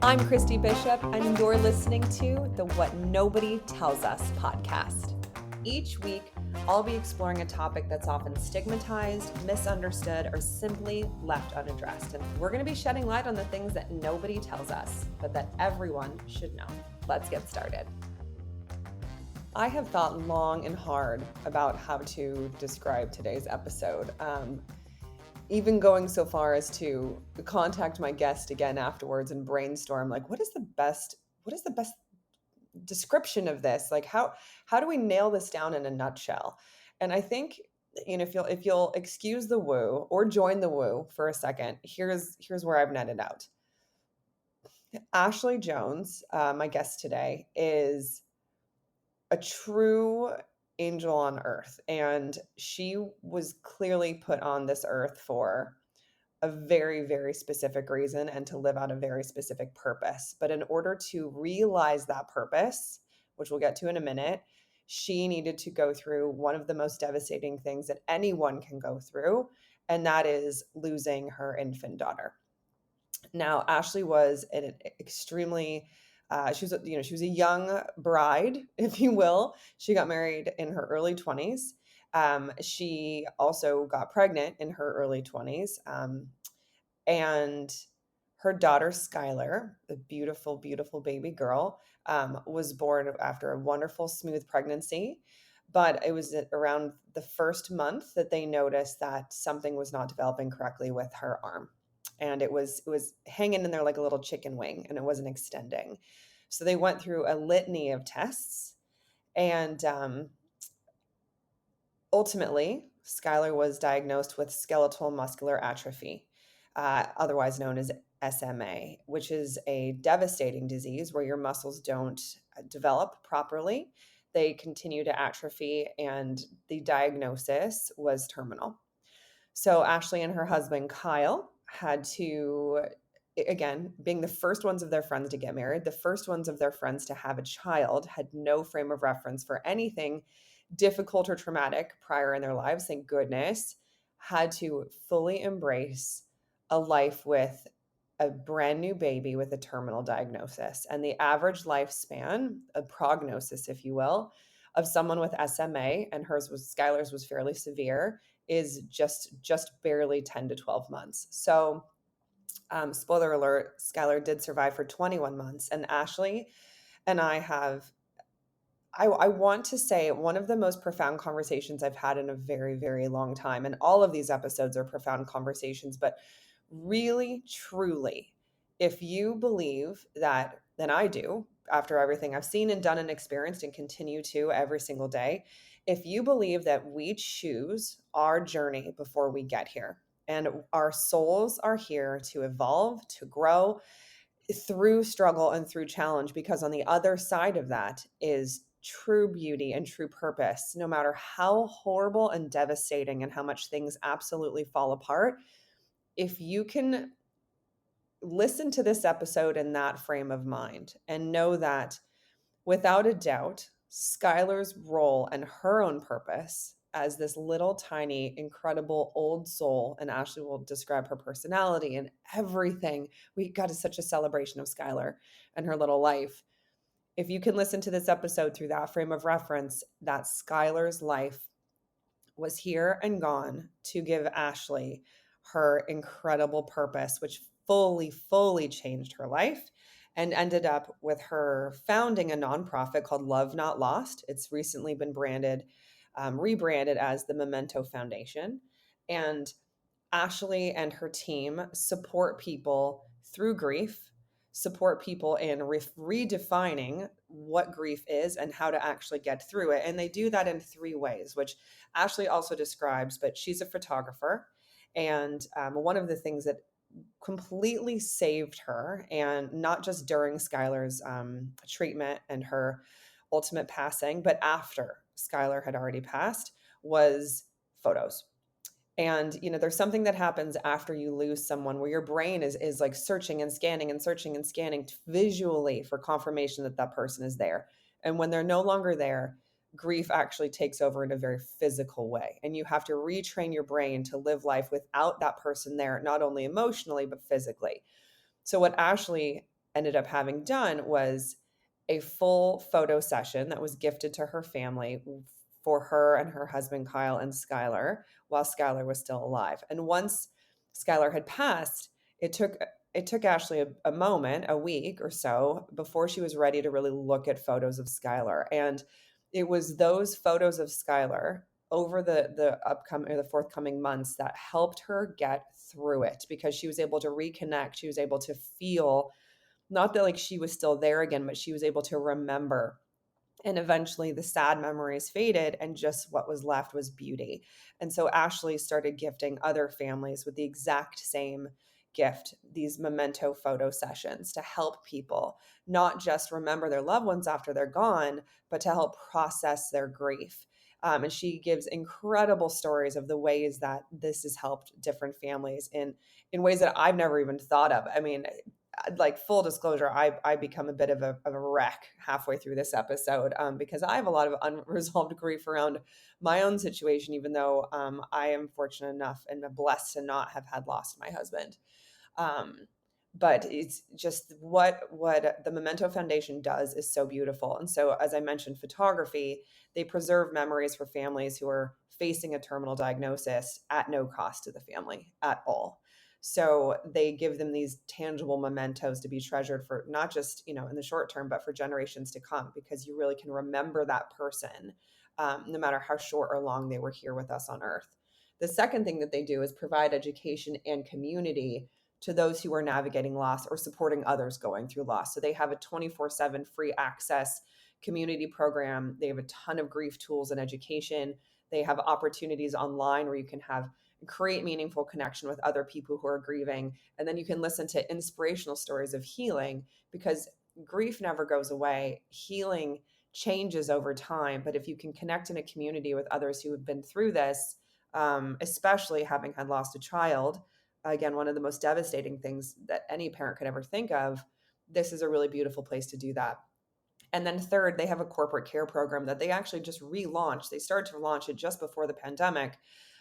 I'm Christy Bishop, and you're listening to the What Nobody Tells Us podcast. Each week, I'll be exploring a topic that's often stigmatized, misunderstood, or simply left unaddressed. And we're going to be shedding light on the things that nobody tells us, but that everyone should know. Let's get started. I have thought long and hard about how to describe today's episode. Even going so far as to contact my guest again afterwards and brainstorm, like, what is the best description of this? Like, how do we nail this down in a nutshell? And I think, if you'll excuse the woo or join the woo for a second, here's where I've netted out. Ashley Jones, my guest today, is a true angel on earth, and she was clearly put on this earth for a very, very specific reason and to live out a very specific purpose. But in order to realize that purpose, which we'll get to in a minute, she needed to go through one of the most devastating things that anyone can go through, and that is losing her infant daughter. Now, Ashley was an extremely she was a young bride, if you will. She got married in her early 20s. She also got pregnant in her early 20s. And her daughter, Skylar, the beautiful, beautiful baby girl, was born after a wonderful, smooth pregnancy. But it was around the first month that they noticed that something was not developing correctly with her arm. And it was hanging in there like a little chicken wing, and it wasn't extending. So they went through a litany of tests, and ultimately, Skylar was diagnosed with skeletal muscular atrophy, otherwise known as SMA, which is a devastating disease where your muscles don't develop properly. They continue to atrophy, and the diagnosis was terminal. So Ashley and her husband, Kyle, had to, again, being the first ones of their friends to get married, the first ones of their friends to have a child, had no frame of reference for anything difficult or traumatic prior in their lives, thank goodness, had to fully embrace a life with a brand new baby with a terminal diagnosis. And the average lifespan, a prognosis, if you will, of someone with SMA, and Skylar's was fairly severe, is just barely 10 to 12 months. So spoiler alert, Skylar did survive for 21 months. And Ashley and I have, I want to say, one of the most profound conversations I've had in a very, very long time. And all of these episodes are profound conversations, but really, truly, if you believe that, then I do, after everything I've seen and done and experienced and continue to every single day, if you believe that we choose our journey before we get here, and our souls are here to evolve, to grow through struggle and through challenge, because on the other side of that is true beauty and true purpose, no matter how horrible and devastating and how much things absolutely fall apart. If you can listen to this episode in that frame of mind and know that without a doubt, Skylar's role and her own purpose as this little tiny, incredible old soul, and Ashley will describe her personality and everything. We got such a celebration of Skylar and her little life. If you can listen to this episode through that frame of reference, that Skylar's life was here and gone to give Ashley her incredible purpose, which fully changed her life, and ended up with her founding a nonprofit called Love Not Lost. It's recently been rebranded as the Momento Foundation. And Ashley and her team support people through grief, support people in redefining what grief is and how to actually get through it. And they do that in 3 ways, which Ashley also describes, but she's a photographer. And one of the things that completely saved her, and not just during Skylar's treatment and her ultimate passing, but after Skylar had already passed, was photos. And, there's something that happens after you lose someone where your brain is like searching and scanning and searching and scanning visually for confirmation that that person is there. And when they're no longer there, grief actually takes over in a very physical way. And you have to retrain your brain to live life without that person there, not only emotionally, but physically. So what Ashley ended up having done was a full photo session that was gifted to her family for her and her husband, Kyle and Skylar, while Skylar was still alive. And once Skylar had passed, it took Ashley a moment, a week or so, before she was ready to really look at photos of Skylar. And it was those photos of Skylar over the upcoming or the forthcoming months that helped her get through it, because she was able to reconnect. She was able to feel, not that like she was still there again, but she was able to remember. And eventually the sad memories faded and just what was left was beauty. And so Ashley started gifting other families with the exact same gift, these memento photo sessions, to help people not just remember their loved ones after they're gone, but to help process their grief. And she gives incredible stories of the ways that this has helped different families in ways that I've never even thought of. I mean, like, full disclosure, I become a bit of a wreck halfway through this episode, because I have a lot of unresolved grief around my own situation, even though I am fortunate enough and blessed to not have had lost my husband. Um, but it's just what the Memento Foundation does is so beautiful. And so, as I mentioned, photography, they preserve memories for families who are facing a terminal diagnosis at no cost to the family at all. So they give them these tangible mementos to be treasured for not just, in the short term, but for generations to come, because you really can remember that person, no matter how short or long they were here with us on earth. The second thing that they do is provide education and community to those who are navigating loss or supporting others going through loss. So they have a 24/7 free access community program. They have a ton of grief tools and education. They have opportunities online where you can create meaningful connection with other people who are grieving. And then you can listen to inspirational stories of healing, because grief never goes away. Healing changes over time. But if you can connect in a community with others who have been through this, especially having had lost a child, again, one of the most devastating things that any parent could ever think of, this is a really beautiful place to do that. And then third, they have a corporate care program that they actually just relaunched. They started to launch it just before the pandemic,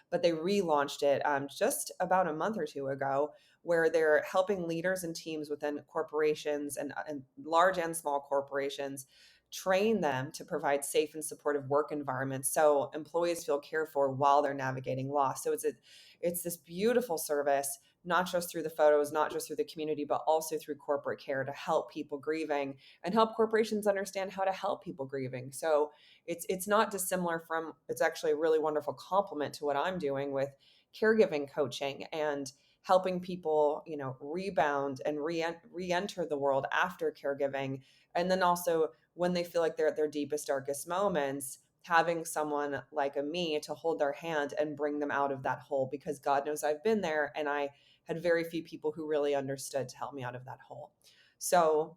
but they relaunched it just about a month or two ago, where they're helping leaders and teams within corporations and large and small corporations train them to provide safe and supportive work environments so employees feel cared for while they're navigating loss. So it's this beautiful service, not just through the photos, not just through the community, but also through corporate care to help people grieving and help corporations understand how to help people grieving. So it's not dissimilar from, it's actually a really wonderful complement to what I'm doing with caregiving coaching and helping people, rebound and re-enter the world after caregiving. And then also when they feel like they're at their deepest, darkest moments, having someone like a me to hold their hand and bring them out of that hole, because God knows I've been there and I had very few people who really understood to help me out of that hole. So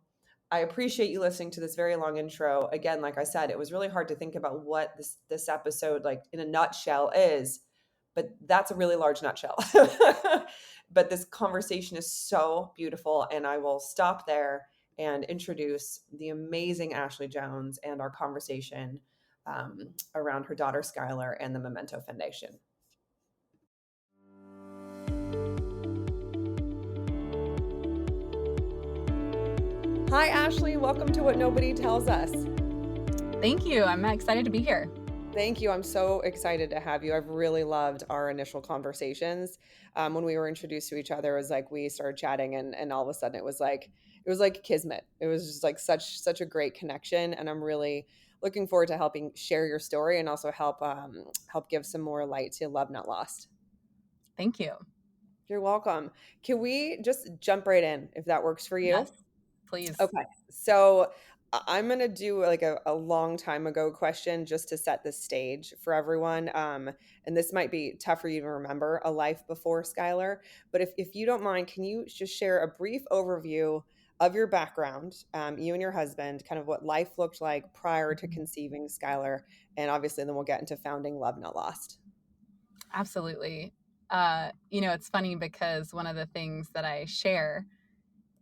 I appreciate you listening to this very long intro. Again, like I said, it was really hard to think about what this episode, like in a nutshell, is, but that's a really large nutshell. But this conversation is so beautiful, and I will stop there and introduce the amazing Ashley Jones and our conversation around her daughter Skylar and the Memento Foundation. Hi, Ashley. Welcome to What Nobody Tells Us. Thank you. I'm excited to be here. Thank you. I'm so excited to have you. I've really loved our initial conversations. When we were introduced to each other, it was like we started chatting, and all of a sudden it was like kismet. It was just like such a great connection, and I'm really looking forward to helping share your story and also help give some more light to Love Not Lost. Thank you. You're welcome. Can we just jump right in, if that works for you? Yes, please. Okay. So I'm going to do like a long time ago question just to set the stage for everyone. And this might be tough for you to remember, a life before Skylar. But if you don't mind, can you just share a brief overview of your background, you and your husband, kind of what life looked like prior to conceiving Skylar? And obviously then we'll get into founding Love Not Lost. Absolutely. It's funny because one of the things that I share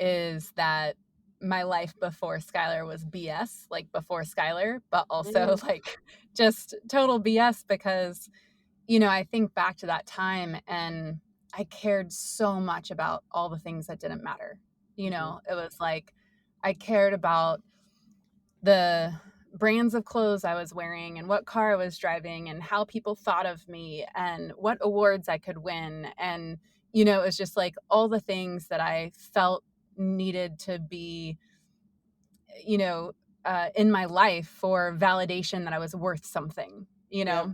is that my life before Skylar was BS, like before Skylar, but also like just total BS because, I think back to that time and I cared so much about all the things that didn't matter. It was like I cared about the brands of clothes I was wearing and what car I was driving and how people thought of me and what awards I could win. And, it was just like all the things that I felt needed to be, you know, in my life for validation that I was worth something, Yeah.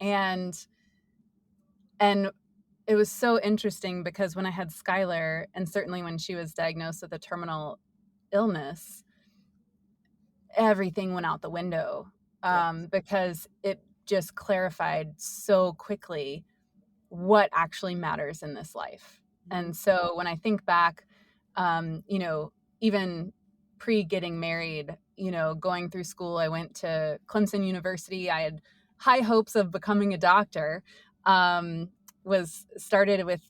and and it was so interesting because when I had Skylar, and certainly when she was diagnosed with a terminal illness, everything went out the window, Yeah. because it just clarified so quickly what actually matters in this life. Mhm. And so when I think back, even pre getting married, going through school, I went to Clemson University. I had high hopes of becoming a doctor. Um, was started with,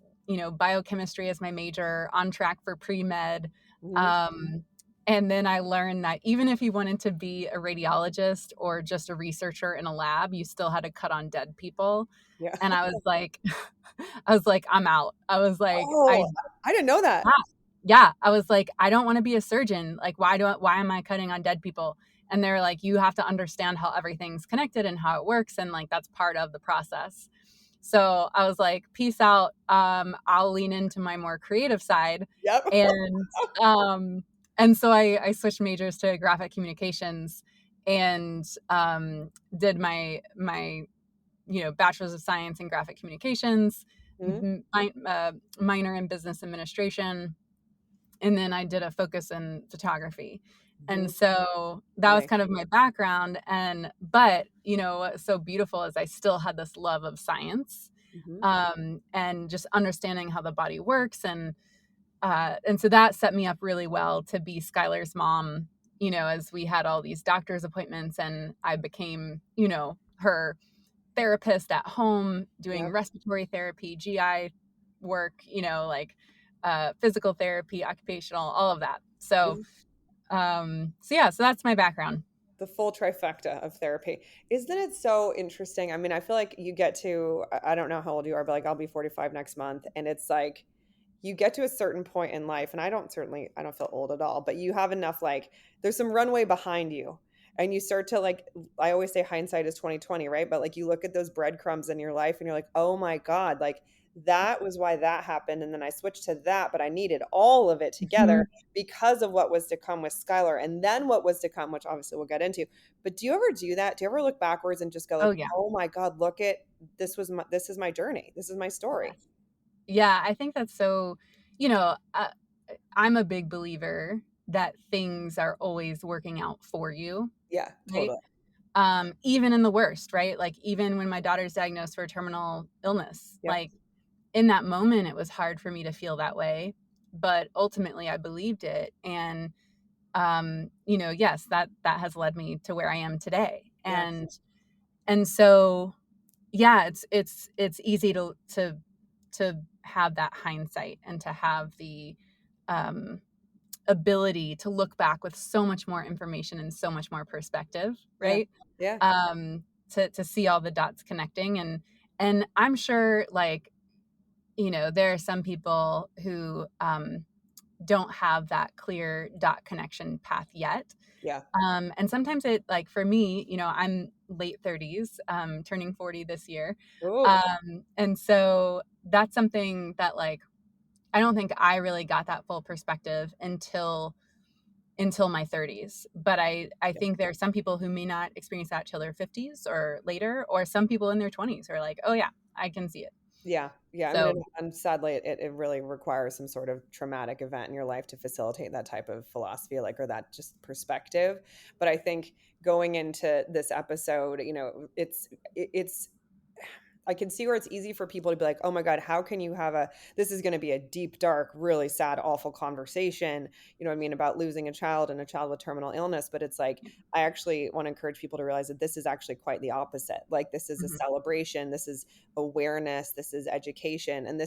biochemistry as my major, on track for pre med. Mhm. Um, and then I learned that even if you wanted to be a radiologist or just a researcher in a lab, you still had to cut on dead people. Yeah. And I was like, I'm out. I was like, Oh, I didn't know that. yeah, yeah. I was like, I don't want to be a surgeon. Like, why am I cutting on dead people? And they're like, you have to understand how everything's connected and how it works. And like, that's part of the process. So I was like, peace out. I'll lean into my more creative side. Yep. And, um, and so I switched majors to graphic communications and, did my bachelor's of science in graphic communications, Mhm. minor in business administration, and then I did a focus in photography. And Mhm. so that was Nice. kind of my background. But what's so beautiful is I still had this love of science, Mhm. and just understanding how the body works. And so that set me up really well to be Skylar's mom, as we had all these doctor's appointments and I became, her therapist at home doing Yep. respiratory therapy, GI work, physical therapy, occupational, all of that. So, Mhm. so that's my background. The full trifecta of therapy. Isn't it so interesting? I mean, I feel like you get to, I don't know how old you are, but like I'll be 45 next month. And it's like you get to a certain point in life, and I don't feel old at all, but you have enough, like, there's some runway behind you. And you start to like, I always say hindsight is 2020, right? But like you look at those breadcrumbs in your life and you're like, oh my God, like that was why that happened. And then I switched to that, but I needed all of it together Mhm. because of what was to come with Skylar and then what was to come, which obviously we'll get into. But do you ever do that? Do you ever look backwards and just go Oh like, yeah. "Oh my God, look at this is my journey. This is my story." Yes. Yeah, I think that's so, you know, uh, I'm a big believer that things are always working out for you, Yeah, right? totally. Even in the worst, right? Like even when my daughter's diagnosed for a terminal illness, Yep. like in that moment, it was hard for me to feel that way, but ultimately I believed it. And, yes, that has led me to where I am today. Yeah. And so, yeah, it's easy to have that hindsight and to have the, um, ability to look back with so much more information and so much more perspective, Yeah. right? Yeah. To see all the dots connecting. And I'm sure, like, there are some people who, don't have that clear dot connection path yet. Yeah. And sometimes it, like for me, I'm late 30s, turning 40 this year. Ooh. And so that's something that, like, I don't think I really got that full perspective until my 30s. But I Yeah. think there are some people who may not experience that till their 50s or later, or some people in their 20s are like, oh yeah, I can see it. Yeah. Yeah. I mean, So and sadly, it really requires some sort of traumatic event in your life to facilitate that type of philosophy, like, or that just perspective. But I think going into this episode, it's I can see where it's easy for people to be like, "Oh my God, how can you have this is going to be a deep, dark, really sad, awful conversation, you know what I mean, about losing a child and a child with terminal illness." But it's like, I actually want to encourage people to realize that this is actually quite the opposite. Like, this is a mhm, celebration, this is awareness, this is education, and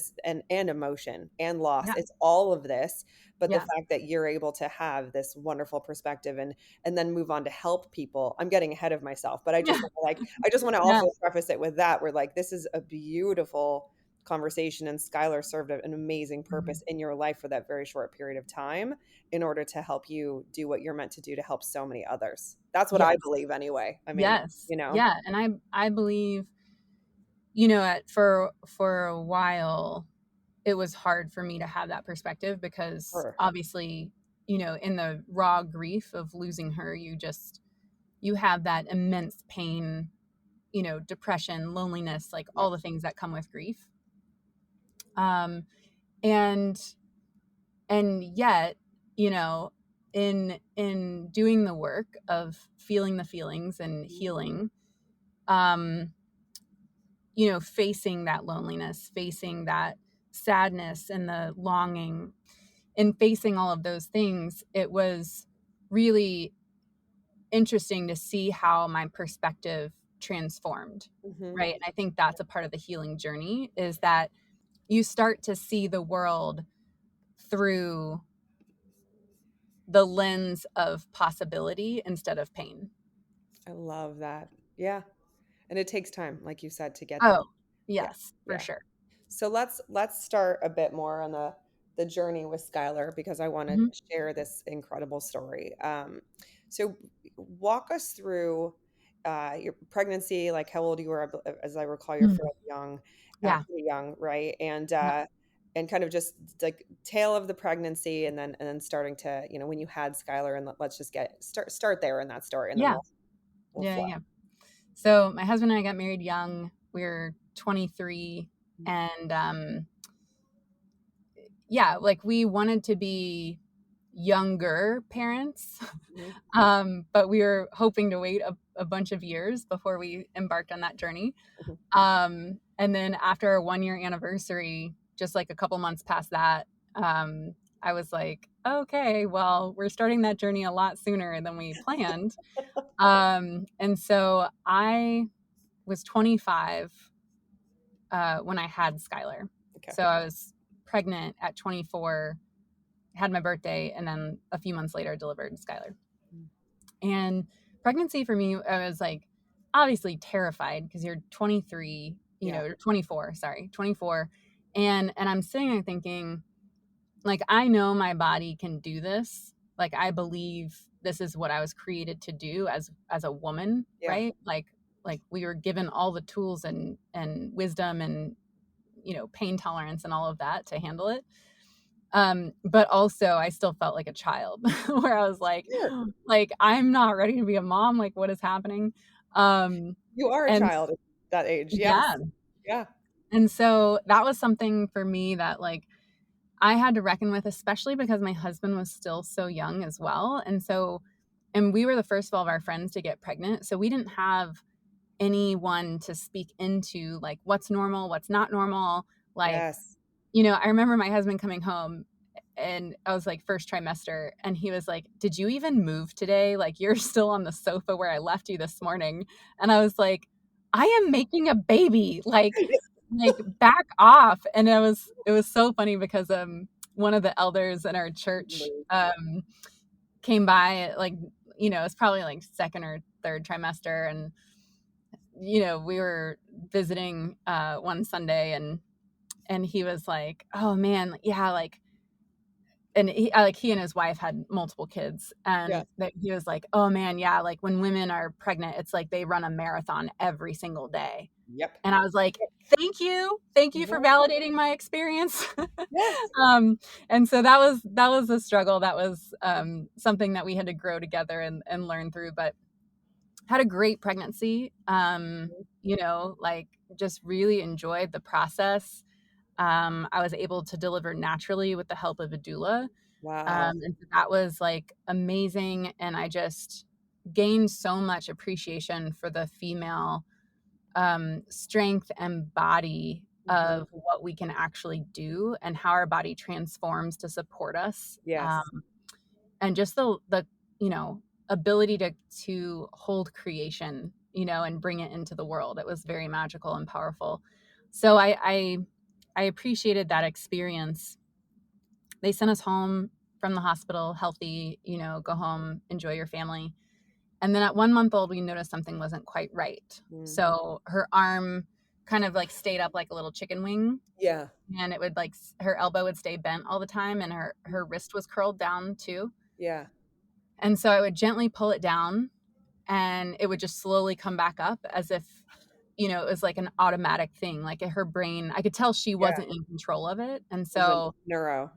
and emotion and loss. yeah, It's all of this. But the yeah, fact that you're able to have this wonderful perspective and then move on to help people. I'm getting ahead of myself, but yeah, I just want to yeah, also preface it with that. We're like, this is a beautiful conversation, and Skylar served an amazing Mhm. purpose in your life for that very short period of time in order to help you do what you're meant to do to help so many others. That's what I Yes. believe anyway. I mean, Yes. you know, Yeah, and I believe, for a while, it was hard for me to have that perspective because sure. obviously, in the raw grief of losing her, you have that immense pain, depression, loneliness, like all Yep. the things that come with grief. Um, and yet, you know, in doing the work of feeling the feelings and healing, um, facing that loneliness, facing that sadness and the longing, and facing all of those things, it was really interesting to see how my perspective transformed. Hmm. Right. And I think that's a part of the healing journey, is that you start to see the world through the lens of possibility instead of pain. I love that. Yeah. And it takes time, like you said, to get there. Oh, Yeah. yes, for Yeah. sure. So let's start a bit more on the journey with Skylar because I want to Mhm. share this incredible story. So walk us through your pregnancy, like how old you were. As I recall, you're Mm. fairly young, Yeah. pretty young, right? Yep. And kind of just like tale of the pregnancy, and then starting to when you had Skylar, and let's just start there in that story, and then Yeah. we'll Yeah. flow. Yeah. So my husband and I got married young. We were 23, and yeah, like we wanted to be younger parents, Mhm. but we were hoping to wait a bunch of years before we embarked on that journey. Mhm. And then after our 1 year anniversary, just like a couple months past that, I was like, okay, well, we're starting that journey a lot sooner than we planned. And so I was 25 when I had Skylar. Okay. So I was pregnant at 24, had my birthday, and then a few months later delivered Skylar. Mm. And pregnancy for me, I was like obviously terrified because you're 23, Yeah. or 24, sorry, 24. And I'm sitting there thinking, like, I know my body can do this. Like, I believe this is what I was created to do as a woman, Yeah. right? Like we were given all the tools and wisdom and pain tolerance and all of that to handle it. But also I still felt like a child where I was Sure. like, I'm not ready to be a mom. Like, what is happening? Um, You are a and child at that age. yeah. Yes. Yeah. And so that was something for me that like I had to reckon with, especially because my husband was still so young as well. And we were the first of all of our friends to get pregnant. So we didn't have anyone to speak into like what's normal, what's not normal. Like, Yes. I remember my husband coming home, and I was like first trimester, and he was like, "Did you even move today? Like you're still on the sofa where I left you this morning." And I was like, "I am making a baby. Like back off." And it was so funny because one of the elders in our church came by, like, it's probably like second or third trimester, and we were visiting one Sunday, and he was like, "Oh man, yeah, like," and he and his wife had multiple kids, Yeah. and that he was like, "Oh man, yeah, like when women are pregnant, it's like they run a marathon every single day." Yep. And I was like, "Thank you for Mhm. validating my experience." Yes. um, and so that was a struggle. That was something that we had to grow together and learn through. But had a great pregnancy. Like just really enjoyed the process. I was able to deliver naturally with the help of a doula. Wow. And so that was like amazing. And I just gained so much appreciation for the female strength and body Mhm. of what we can actually do and how our body transforms to support us. Yes. And just the you know ability to hold creation, and bring it into the world. It was very magical and powerful. So I appreciated that experience. They sent us home from the hospital healthy, go home, enjoy your family. And then at 1 month old, we noticed something wasn't quite right. Mm. So her arm kind of like stayed up like a little chicken wing, Yeah. and it would like her elbow would stay bent all the time, and her wrist was curled down too. Yeah. And so I would gently pull it down, and it would just slowly come back up as if, it was like an automatic thing. Like her brain, I could tell she Yeah. wasn't in control of it. And Is a so, neuro.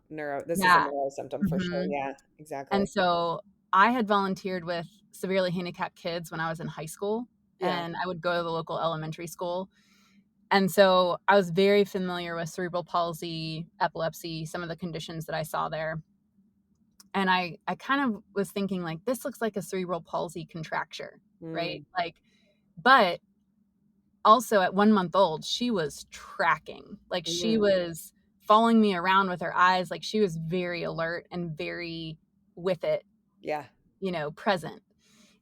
This is a yeah. neuro symptom for sure. hmm Yeah, And exactly. so I had volunteered with severely handicapped kids when I was in high school, Yeah. and I would go to the local elementary school. And so I was very familiar with cerebral palsy, epilepsy, some of the conditions that I saw there. And I kind of was thinking like, this looks like a cerebral palsy contracture, right? Mm, Like, but also at 1 month old, she was tracking. Like she mm, was following me around with her eyes. Like she was very alert and very with it, yeah. present.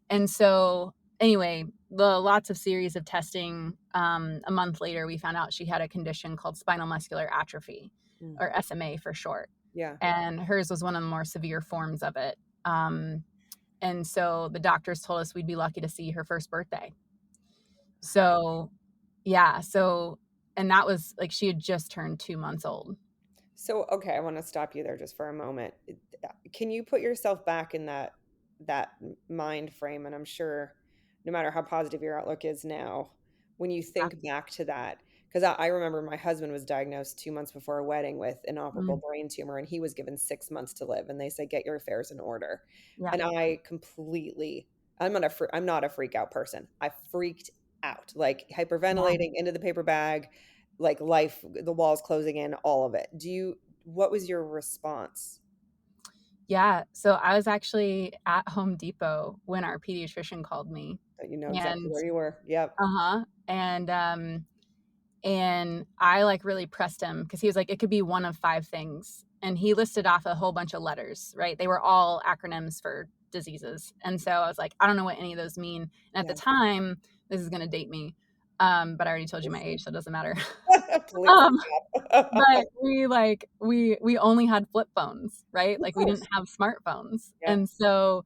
And so anyway, the lots of series of testing. A month later, we found out she had a condition called spinal muscular atrophy, Mm, or SMA for short. yeah. And hers was one of the more severe forms of it. And so the doctors told us we'd be lucky to see her first birthday. So, yeah. So, and that was like she had just turned 2 months old. So, okay, I want to stop you there just for a moment. Can you put yourself back in that mind frame? And I'm sure, no matter how positive your outlook is now, when you Yeah. think back to that, because I remember my husband was diagnosed 2 months before a wedding with inoperable Mm, brain tumor, and he was given 6 months to live, and they said, "Get your affairs in order." yeah. And I completely, I'm not a freak out person. I freaked out, like Yeah. hyperventilating into the paper bag, like life, the walls closing in, all of it. What was your response? Yeah. So I was actually at Home Depot when our pediatrician called me. That you know exactly And where you were. Yep. uh-huh. And I like really pressed him because he was like, it could be one of five things. And he listed off a whole bunch of letters, right? They were all acronyms for diseases. And so I was like, I don't know what any of those mean. And at the Yeah. time, this is going to date me. But I already told you my Please, age, so it doesn't matter. please um, stop. but we only had flip phones, right? Of Like we didn't course. have smartphones. Yeah. And so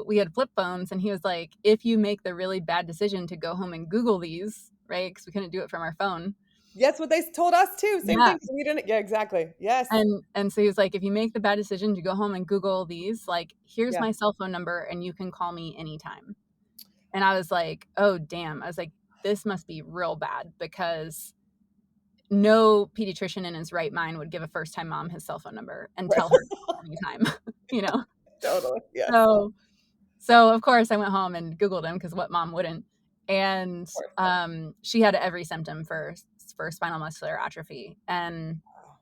we had flip phones, and he was like, if you make the really bad decision to go home and Google these, right? Because we couldn't do it from our phone. That's what they told us too. Same Yeah. thing. 'Cause we didn't. Yeah, exactly. Yes. And so he was like, if you make the bad decision to go home and Google these, like, here's Yeah. my cell phone number and you can call me anytime. And I was like, oh damn. I was like, this must be real bad because no pediatrician in his right mind would give a first time mom his cell phone number and Right. tell her anytime, you know? Totally. Yes. Of So so of course I went home and Googled him because what mom wouldn't? And course. she had every symptom for spinal muscular atrophy, Wow.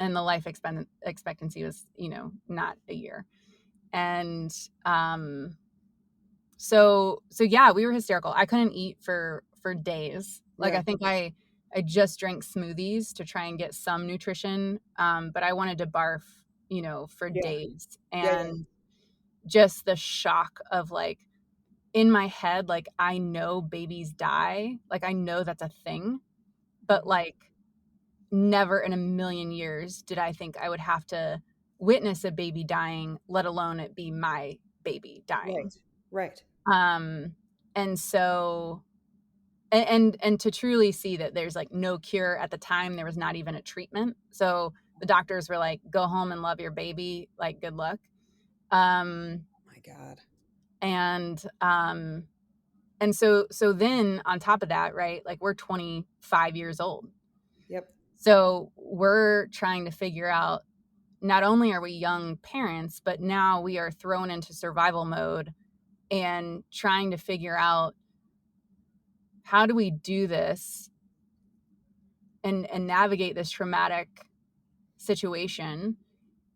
and the life expectancy was, not a year. And so yeah, we were hysterical. I couldn't eat for days. Like Yeah. I think I just drank smoothies to try and get some nutrition, but I wanted to barf, for Yeah. days. Yeah. Yeah. And just the shock of like in my head, like I know babies die, like I know that's a thing, but Mhm. like never in a million years did I think I would have to witness a baby dying, let alone it be my baby dying. Right. Right. Um, and so, and to truly see that there's like no cure at the time, there was not even a treatment. So the doctors were like, go home and love your baby. Like, good luck. Um, Oh my God. and, um, and so then on top of that, right, like we're 25 years old. Yep. So we're trying to figure out, not only are we young parents, but now we are thrown into survival mode and trying to figure out how do we do this and navigate this traumatic situation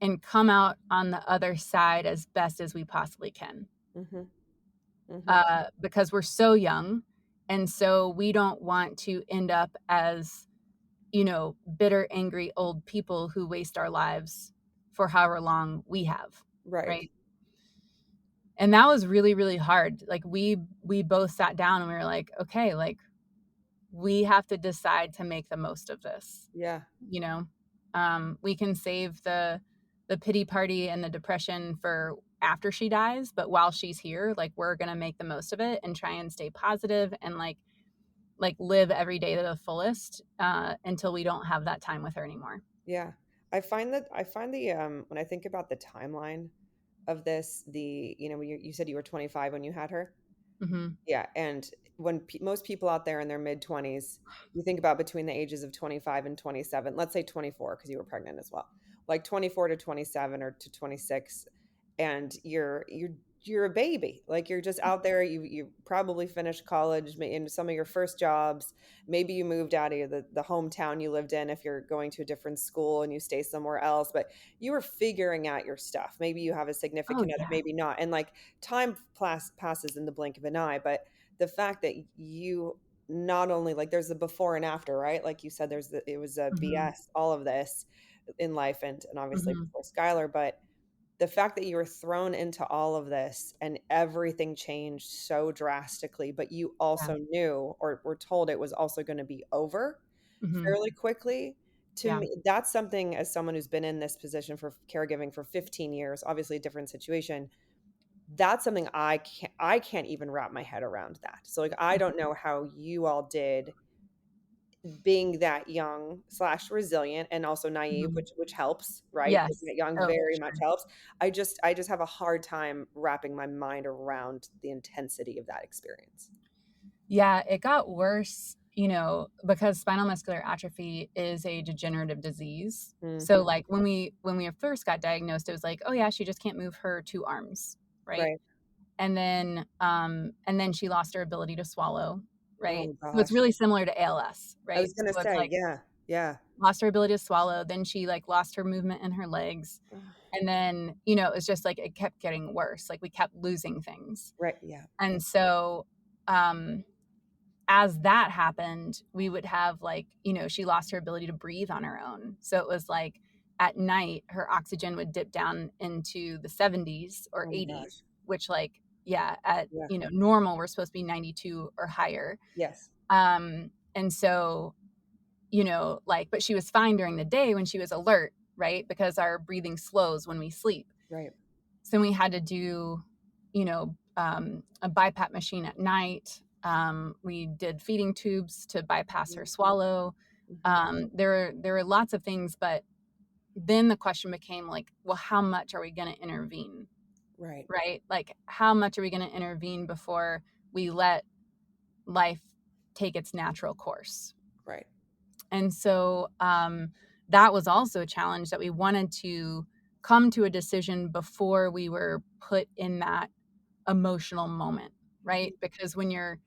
and come out on the other side as best as we possibly can, Mhm. Mhm. because we're so young, and so we don't want to end up as, bitter, angry old people who waste our lives for however long we have, Right. right? And that was really, really hard. Like we both sat down and we were like, okay, like we have to decide to make the most of this, Yeah. you know. We can save the pity party and the depression for after she dies, but while she's here, like we're gonna make the most of it and try and stay positive and like like live every day to the fullest until we don't have that time with her anymore. Yeah. I find the when I think about the timeline of this, the when you said you were 25 when you had her. Hmm. Yeah, and when most people out there in their mid 20s, you think about between the ages of 25 and 27, let's say 24 because you were pregnant as well. Like 24 to 27 or to 26, and you're a baby. Like you're just out there, you probably finished college in some of your first jobs. Maybe you moved out of the hometown you lived in if you're going to a different school and you stay somewhere else, but you were figuring out your stuff. Maybe you have a Oh significant other, yeah. maybe not. And like time passes in the blink of an eye, but the fact that you not only like there's the before and after, right? Like you said, it was a Hmm. BS, all of this in life, and obviously Hmm. before Skylar, but the fact that you were thrown into all of this and everything changed so drastically, but you Yeah. also knew or were told it was also going to be over Hmm. fairly quickly. To Yeah. me, that's something as someone who's been in this position for caregiving for 15 years, obviously a different situation, that's something I can't even wrap my head around that. So like I don't know how you all did being that young slash resilient and also naive, Hmm. which helps, right? Being Yes. that young Oh, for very much sure. helps. I just have a hard time wrapping my mind around the intensity of that experience. Yeah, it got worse, because spinal muscular atrophy is a degenerative disease. So Mhm. like when we first got diagnosed, it was like, oh yeah, she just can't move her two arms, right? Right. And then she lost her ability to swallow, right? Oh So it's gosh. really similar to ALS, I right? was gonna So it's say, like yeah. Yeah. lost her ability to swallow, then she like lost her movement in her legs. And then, it was just like it kept getting worse. Like we kept losing things. Right. Yeah. Yeah. And so um as that happened, we would have like, she lost her ability to breathe on her own. So it was like at night, her oxygen would dip down into the 70s or Oh my 80s, gosh. which, like, yeah, at, Yeah. normal, we're supposed to be 92 or higher. Yes. And so, like, but she was fine during the day when she was alert, right? Because our breathing slows when we sleep. Right. So we had to do, a BiPAP machine at night. We did feeding tubes to bypass her Mhm. swallow. Mhm. There were lots of things, but then the question became like, well, how much are we going to intervene, Right. right? Like, how much are we going to intervene before we let life take its natural course? Right. And so that was also a challenge that we wanted to come to a decision before we were put in that emotional moment, Mhm. right? Because when your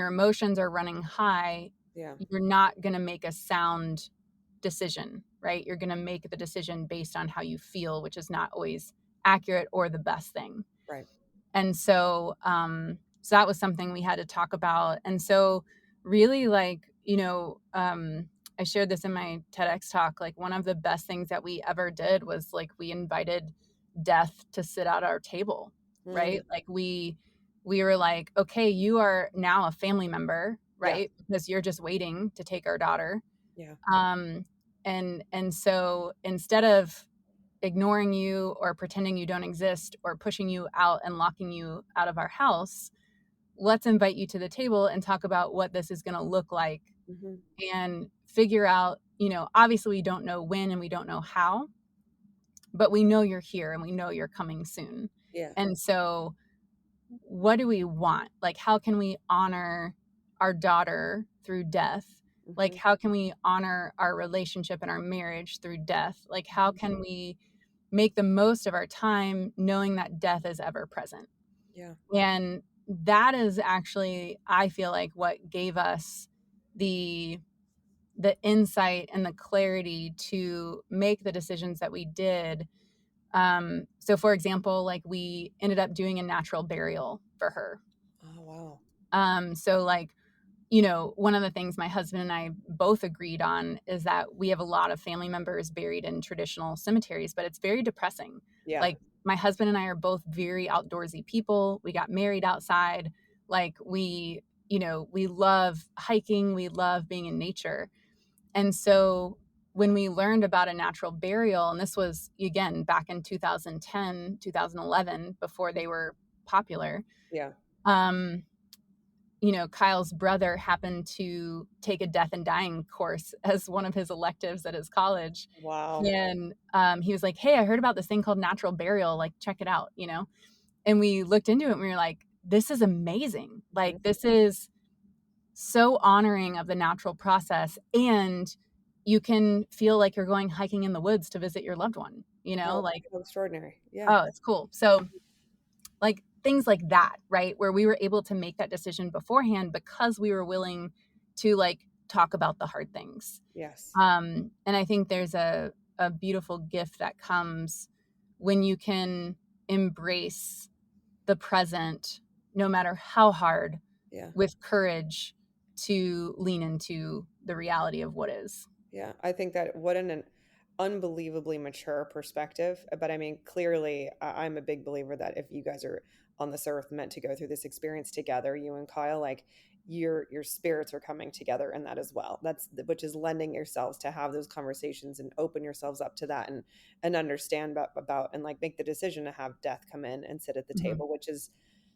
emotions are running high, Yeah. you're not going to make a sound decision, right? You're going to make the decision based on how you feel, which is not always accurate or the best thing. Right. And so that was something we had to talk about. And so really like, I shared this in my TEDx talk. Like one of the best things that we ever did was like we invited death to sit at our table, right? Mm. Like we were like, okay, you are now a family member, Yeah. right? Because you're just waiting to take our daughter. Yeah. Um, and so instead of ignoring you or pretending you don't exist or pushing you out and locking you out of our house, let's invite you to the table and talk about what this is going to look like Mhm. and figure out, obviously we don't know when and we don't know how, but we know you're here and we know you're coming soon. Yeah. And so what do we want? Like, how can we honor our daughter through death? Like, Mhm. how can we honor our relationship and our marriage through death? Like, how Mhm. can we make the most of our time knowing that death is ever present? Yeah. And that is actually, I feel like, what gave us the the insight and the clarity to make the decisions that we did. So for example, like we ended up doing a natural burial for her. Oh, wow. So like, one of the things my husband and I both agreed on is that we have a lot of family members buried in traditional cemeteries, but it's very depressing. Yeah. Like my husband and I are both very outdoorsy people. We got married outside. Like we love hiking, we love being in nature. And so when we learned about a natural burial, and this was again back in 2010, 2011, before they were popular, Yeah. um, Kyle's brother happened to take a death and dying course as one of his electives at his college. Wow. And he was like, hey, I heard about this thing called natural burial. Like, check it out, And we looked into it and we were like, this is amazing. Mhm. Like, this is so honoring of the natural process. And you can feel like you're going hiking in the woods to visit your loved one, Oh, like, how extraordinary. Yeah. oh, it's cool. So, like, things like that, right? Where we were able to make that decision beforehand because we were willing to like talk about the hard things. Yes. And I think there's a beautiful gift that comes when you can embrace the present, no matter how hard, Yeah. with courage to lean into the reality of what is. Yeah, I think that what an unbelievably mature perspective. But I mean, clearly, I'm a big believer that if you guys are on this earth meant to go through this experience together, you and Kyle, like your spirits are coming together in that as well. Which is lending yourselves to have those conversations and open yourselves up to that and understand about and like make the decision to have death come in and sit at the Mhm. table, which is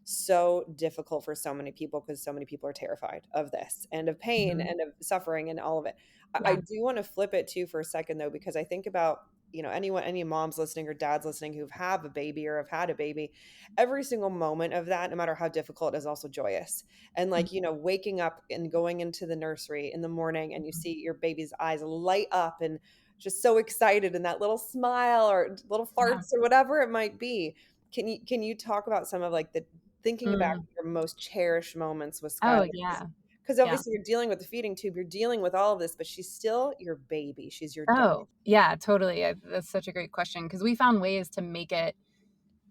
so difficult for so many people because so many people are terrified of this and of pain Mhm. and of suffering and all of it. I Yeah. do want to flip it too for a second though, because I think about, any moms listening or dads listening who have a baby or have had a baby, every single moment of that, no matter how difficult, is also joyous. And like, waking up and going into the nursery in the morning and you Mhm. see your baby's eyes light up and just so excited and that little smile or little Yeah. farts or whatever it might be. Can you talk about some of like the thinking about Mm. your most cherished moments with Oh, Skylar? yeah. Because Yeah. obviously you're dealing with the feeding tube, you're dealing with all of this, but she's still your baby. She's your daughter. Oh, yeah, totally. That's such a great question because we found ways to make it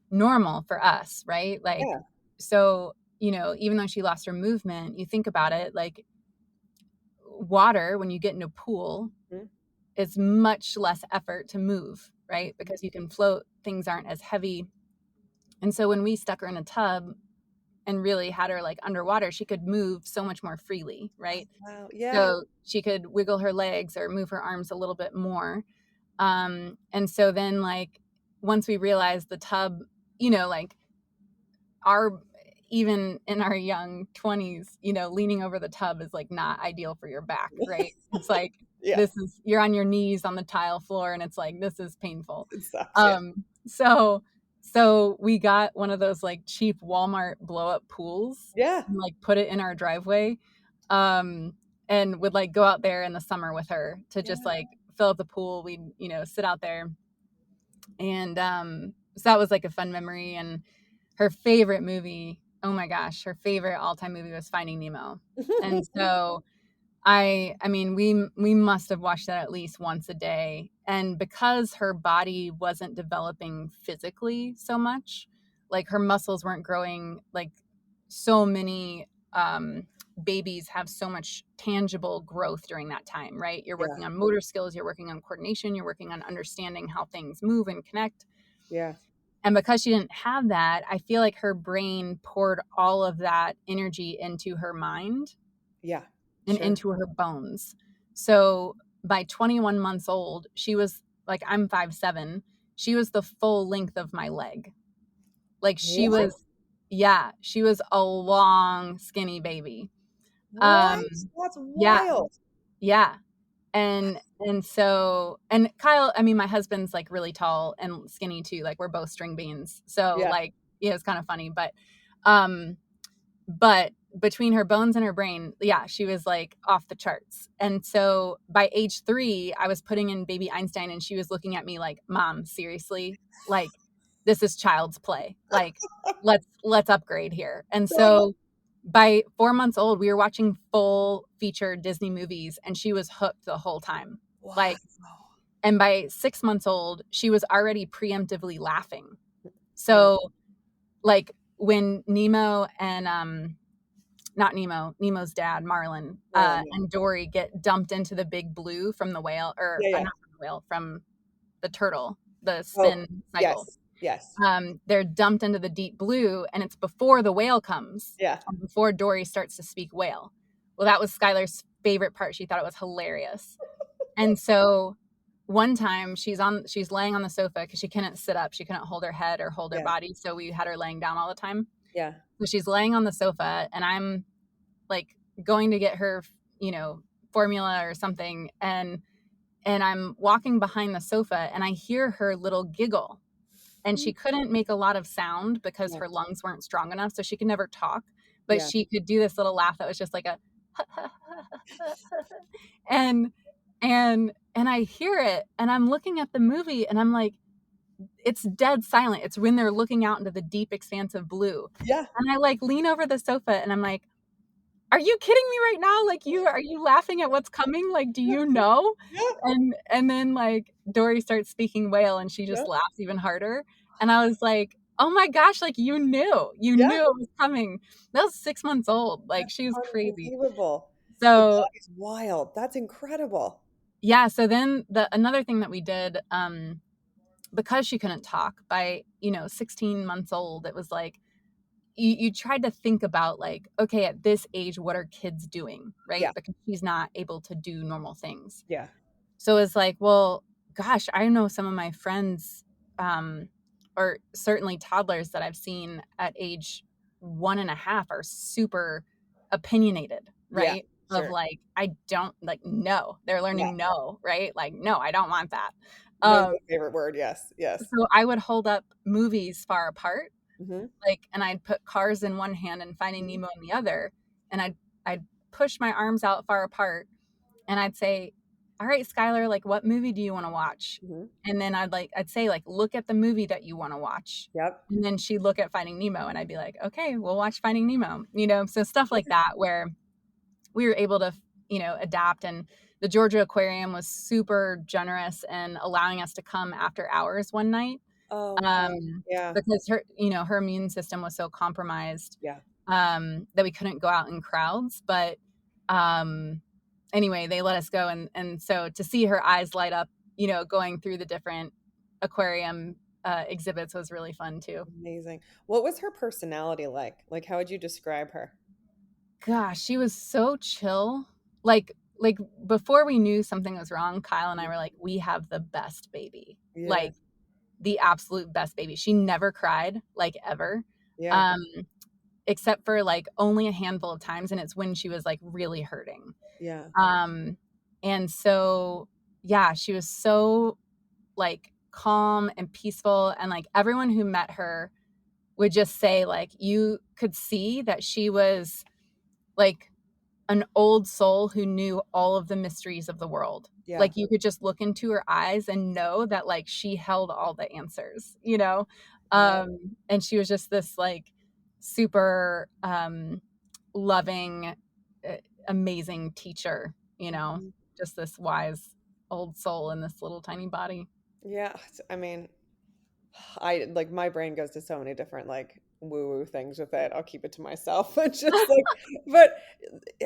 normal for us, right? Like, Yeah. so, even though she lost her movement, you think about it, like water, when you get in a pool, Mhm. it's much less effort to move, right? Mhm. Because you can float, things aren't as heavy. And so when we stuck her in a tub and really had her like underwater, she could move so much more freely, Oh, right? wow. Yeah. So she could wiggle her legs or move her arms a little bit more. And so then, like, once we realized the tub, like our, even in our young 20s, leaning over the tub is like not ideal for your back, right? It's like, Yeah. you're on your knees on the tile floor and it's like, this is painful. It sucks. Yeah. So we got one of those like cheap Walmart blow up pools Yeah. and like put it in our driveway. Um, and would like go out there in the summer with her to just Yeah. like fill up the pool. We'd, sit out there. And so that was like a fun memory. And her favorite movie, oh my gosh, her favorite all-time movie was Finding Nemo. And so I mean, we must have watched that at least once a day. And because her body wasn't developing physically so much, like her muscles weren't growing, like so many babies have so much tangible growth during that time, right? You're Yeah. working on motor skills, you're working on coordination, you're working on understanding how things move and connect. Yeah. And because she didn't have that, I feel like her brain poured all of that energy into her mind Yeah. and Sure. into her bones. So by 21 months old, she was like, I'm 5'7". She was the full length of my leg. Like she What? was, yeah, she was a long, skinny baby. What? Um, That's yeah, wild. yeah. And Kyle, I mean, my husband's like really tall and skinny too. Like we're both string beans. So Yeah. like, yeah, it's kind of funny, um, but between her bones and her brain, yeah, she was like off the charts. And so by age 3, I was putting in baby Einstein and she was looking at me like, Mom, seriously? Like, this is child's play. Like, let's upgrade here. And Totally. so by 4 months old, we were watching full feature Disney movies and she was hooked the whole time. Wow. Like, and by 6 months old, she was already preemptively laughing. Yeah. So like when Nemo and not Nemo, Nemo's dad, Marlin, Marlon. Yeah. and Dory get dumped into the big blue from the whale, or Yeah. Yeah. not from the whale, from the turtle, the Oh, spin cycle. yes. Yes. They're dumped into the deep blue, and it's before the whale comes, Yeah. and before Dory starts to speak whale. Well, that was Skylar's favorite part. She thought it was hilarious. And so one time she's laying on the sofa because she couldn't sit up. She couldn't hold her head or hold her Yeah. body. So we had her laying down all the time. Yeah. So she's laying on the sofa and I'm like going to get her, you know, formula or something, and I'm walking behind the sofa and I hear her little giggle, and Mm. she couldn't make a lot of sound because Yeah. her lungs weren't strong enough, so she could never talk, but Yeah. she could do this little laugh that was just like a and and I hear it, and I'm looking at the movie, and I'm like, it's dead silent. It's when they're looking out into the deep expanse of blue. Yeah. And I like lean over the sofa and I'm like, "Are you kidding me right now? Like are you laughing at what's coming? Like, do you know?" Yeah. And then like Dory starts speaking whale and she Yeah. just laughs even harder. And I was like, "Oh my gosh, like you knew. You Yeah. knew it was coming." That was 6 months old. Like That's she was crazy. unbelievable. The So, dog is wild. That's incredible. yeah, so then the another thing that we did because she couldn't talk by, 16 months old, it was like you tried to think about like, okay, at this age, what are kids doing, right? Yeah. Because she's not able to do normal things. Yeah. So it's like, well, gosh, I know some of my friends, um, or certainly toddlers that I've seen at age 1.5 are super opinionated, Yeah. right? Of Sure. like, I don't like no. They're Yeah. learning no, right? Like, no, I don't want that. No is Um, my favorite word. Yes. Yes. so I would hold up movies far apart, Mhm. like, and I'd put Cars in one hand and Finding Mhm. Nemo in the other, and I'd push my arms out far apart, and I'd say, "All right, Skylar, like, what movie do you want to watch?" Mhm. And then I'd say, like, "Look at the movie that you want to watch." Yep. And then she'd look at Finding Nemo, and I'd be like, "Okay, we'll watch Finding Nemo." So stuff like that where we were able to, adapt. And the Georgia Aquarium was super generous in allowing us to come after hours one night, Oh, wow. um, Yeah. because her immune system was so compromised, Yeah. that we couldn't go out in crowds. But um, anyway, they let us go, and so to see her eyes light up, going through the different aquarium exhibits was really fun too. Amazing. What was her personality like? Like, how would you describe her? Gosh, she was so chill. Like before we knew something was wrong, Kyle and I Mhm. were like, we have the best baby. Yeah. Like the absolute best baby. She never cried, like ever. Yeah. Um, except for like only a handful of times, and it's when she was like really hurting. Yeah. Um, and so yeah, she was so like calm and peaceful, and like everyone who met her would just say like you could see that she was like an old soul who knew all of the mysteries of the world. Yeah. Like you could just look into her eyes and know that like she held all the answers. Yeah. And she was just this like super loving, uh, amazing teacher, Mhm. just this wise old soul in this little tiny body. Yeah. I mean, I like my brain goes to so many different like woo-woo things with it. I'll keep it to myself. It's just like, but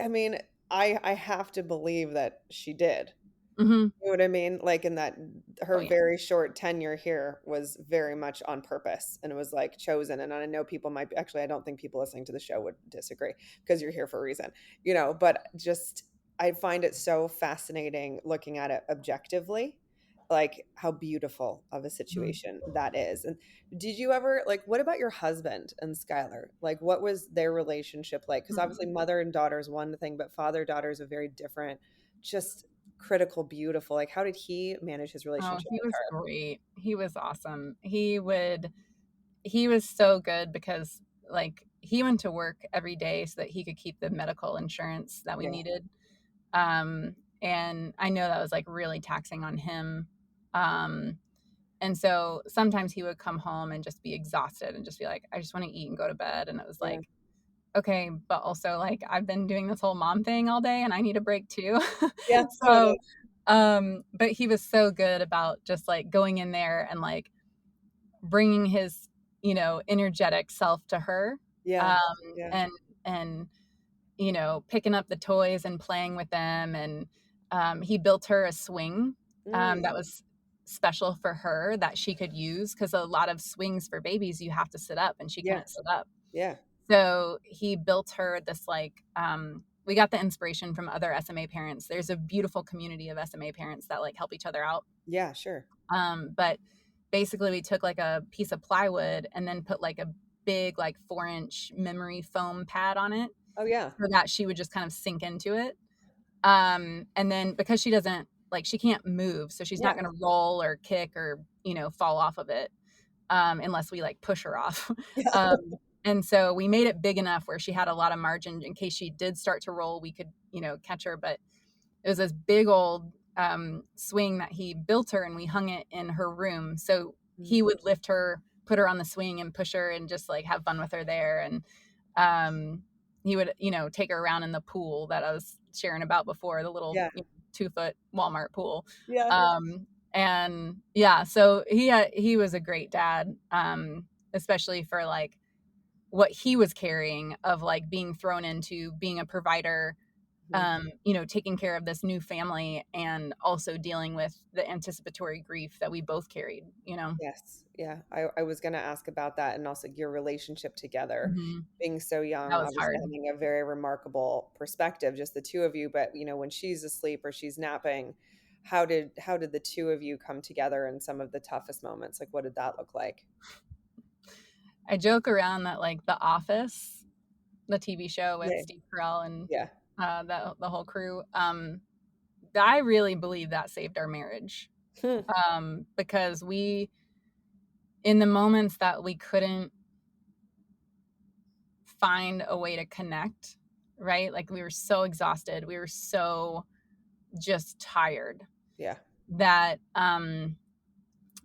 I mean, I have to believe that she did. Hmm. You know what I mean? Like in that Oh her yeah. very short tenure here was very much on purpose and it was like chosen. And I know people might be, actually, I don't think people listening to the show would disagree because you're here for a reason, but just I find it so fascinating looking at it objectively, like how beautiful of a Mhm. situation that is. And did you ever like what about your husband and Skylar? Like what was their relationship like? Because obviously Mhm. mother and daughter is one thing, but father daughter is a very different, just critical, beautiful. Like, how did he manage his Oh, relationship he with was her? great. He was awesome. He was so good because like he went to work every day so that he could keep the medical insurance that we Yeah, needed. And I know that was like really taxing on him. Um, and so sometimes he would come home and just be exhausted and just be like, I just want to eat and go to bed. And it was yeah, like, okay, but also like I've been doing this whole mom thing all day and I need a break too. yeah, So, totally. but he was so good about just like going in there and like bringing his, energetic self to her. Yeah, Um, yeah. and picking up the toys and playing with them. And he built her a swing that Mm, was special for her that she could use because a lot of swings for babies you have to sit up and she yeah, couldn't sit up. yeah, So he built her this like we got the inspiration from other SMA parents. There's a beautiful community of SMA parents that like help each other out. yeah, sure. But basically we took like a piece of plywood and then put like a big like 4-inch memory foam pad on it, Oh, yeah. so that she would just kind of sink into it. And then because she doesn't like she can't move, so she's not Yeah. going to roll or kick or, fall off of it, unless we like push her off. Yeah. And so we made it big enough where she had a lot of margin in case she did start to roll, we could, catch her. But it was this big old swing that he built her, and we hung it in her room. So Mhm. he would lift her, put her on the swing, and push her, and just like have fun with her there. And um, he would, take her around in the pool that I was sharing about before, the little Yeah. 2-foot Walmart pool. Yeah. And yeah, so he was a great dad, especially for like what he was carrying of like being thrown into being a provider, Mhm. taking care of this new family and also dealing with the anticipatory grief that we both carried. Yes. Yeah. I was going to ask about that, and also your relationship together. Mhm. Being so That young, was obviously hard. having a very remarkable perspective, just the two of you. But when she's asleep or she's napping, how did the two of you come together in some of the toughest moments? Like, what did that look like? I joke around that like The Office, the TV show with Yeah. Steve Carell and Yeah. the whole crew, I really believe that saved our marriage, Hmm. because in the moments that we couldn't find a way to connect, right? Like we were so exhausted, we were so just tired Yeah. that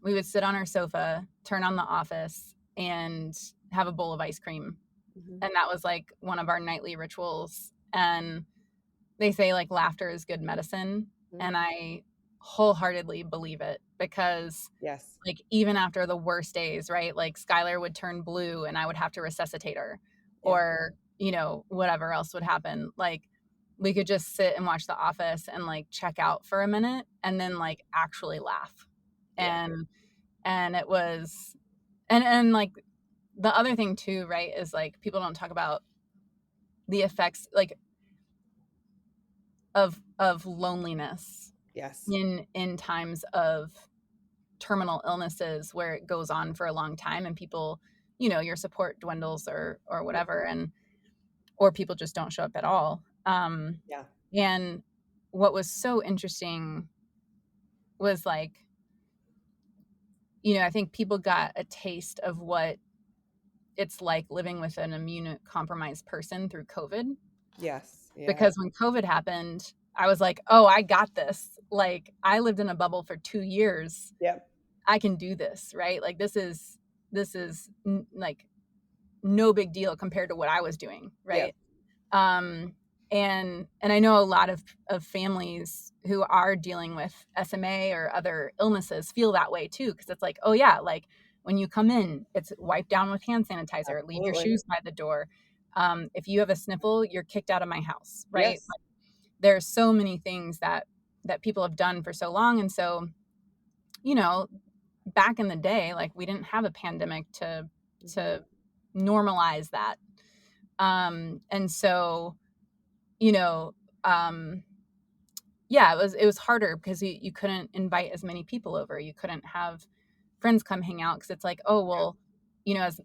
we would sit on our sofa, turn on The Office, and have a bowl of ice cream. Hmm. And that was like one of our nightly rituals. And they say like laughter is good medicine. Hmm. And I wholeheartedly believe it because Yes. like even after the worst days, right? Like Skylar would turn blue and I would have to resuscitate her, Yeah. or, whatever else would happen. Like we could just sit and watch The Office and like check out for a minute and then like actually laugh. Yeah. And it was, and like the other thing too, right, is like people don't talk about the effects like of loneliness Yes. in times of terminal illnesses where it goes on for a long time and people, your support dwindles or Yeah. whatever, and or people just don't show up at all. Yeah. And what was so interesting was like, I think people got a taste of what it's like living with an immunocompromised person through COVID, Yes. Yeah. because when COVID happened, I was like, "Oh, I got this." Like I lived in a bubble for 2 years. Yep. I can do this, right? Like this is like no big deal compared to what I was doing, Yep. right? Um, and I know a lot of families who are dealing with SMA or other illnesses feel that way too, because it's like, oh yeah, like when you come in, it's wiped down with hand sanitizer, leave your Absolutely. shoes by the door. If you have a sniffle, you're kicked out of my house, right? Yes. There's so many things that people have done for so long, and so you know back in the day, like we didn't have a pandemic Hmm. to normalize that, and so you know um yeah, it was harder because you couldn't invite as many people over, you couldn't have friends come hang out because it's like, oh Yeah. well,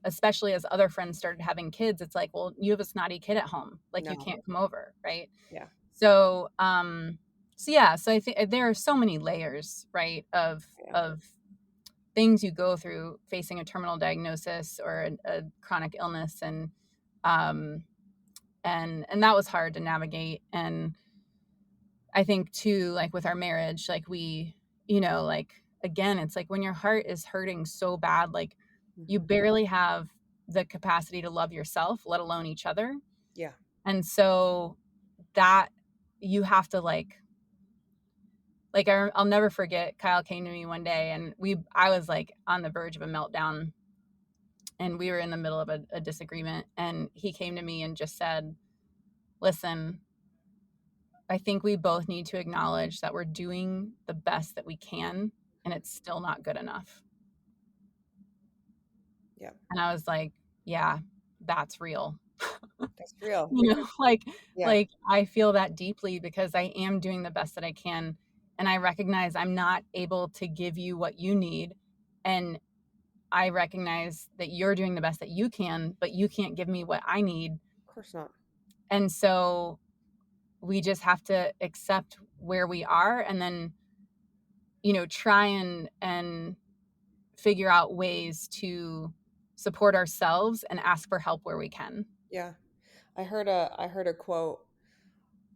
especially as other friends started having kids, it's like, well, you have a snotty kid at home, like you No. can't come over, right? Yeah. So yeah, so I think there are so many layers, right, of Yeah. of things you go through facing a terminal diagnosis or a chronic illness, um and that was hard to navigate. And I think too, like with our marriage, like like again, it's like when your heart is hurting so bad, like you Hmm. barely have the capacity to love yourself, let alone each other. Yeah. And so that you have to I'll never forget, Kyle came to me one day and I was like on the verge of a meltdown, and we were in the middle of a disagreement, and he came to me and just said, listen, I think we both need to acknowledge that we're doing the best that we can and it's still not good enough. Yeah. And I was like, yeah, that's real. That's real. Because Like yeah, like I feel that deeply because I am doing the best that I can, and I recognize I'm not able to give you what you need, and I recognize that you're doing the best that you can, but you can't give me what I need. of course not. And so we just have to accept where we are, and then, try and figure out ways to support ourselves and ask for help where we can. Yeah. I heard a quote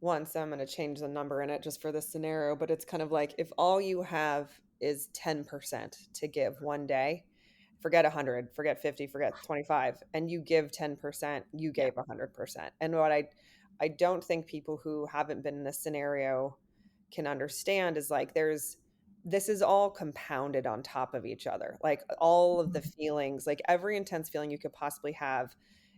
once. I'm going to change the number in it just for this scenario, but it's kind of like, if all you have is 10% to give one day, forget 100, forget 50, forget 25, and you give 10%, you Yeah. gave 100%. And what I don't think people who haven't been in this scenario can understand is like, this is all compounded on top of each other. Like all of the Mhm. feelings, like every intense feeling you could possibly have,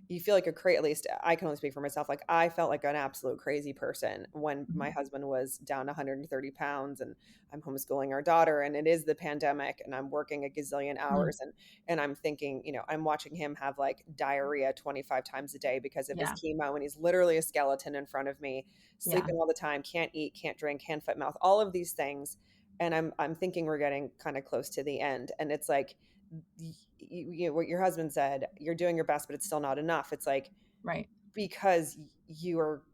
you feel like a crazy, at least I can only speak for myself. Like I felt like an absolute crazy person when my Mhm. husband was down 130 pounds, and I'm homeschooling our daughter, and it is the pandemic, and I'm working a gazillion Mm. hours, and I'm thinking, I'm watching him have like diarrhea 25 times a day because of his Yeah. chemo, and he's literally a skeleton in front of me, Yeah. sleeping all the time, can't eat, can't drink, hand, foot, mouth, all of these things. And I'm thinking we're getting kind of close to the end. And it's like, what your husband said, you're doing your best, but it's still not enough. It's like, Right. because you're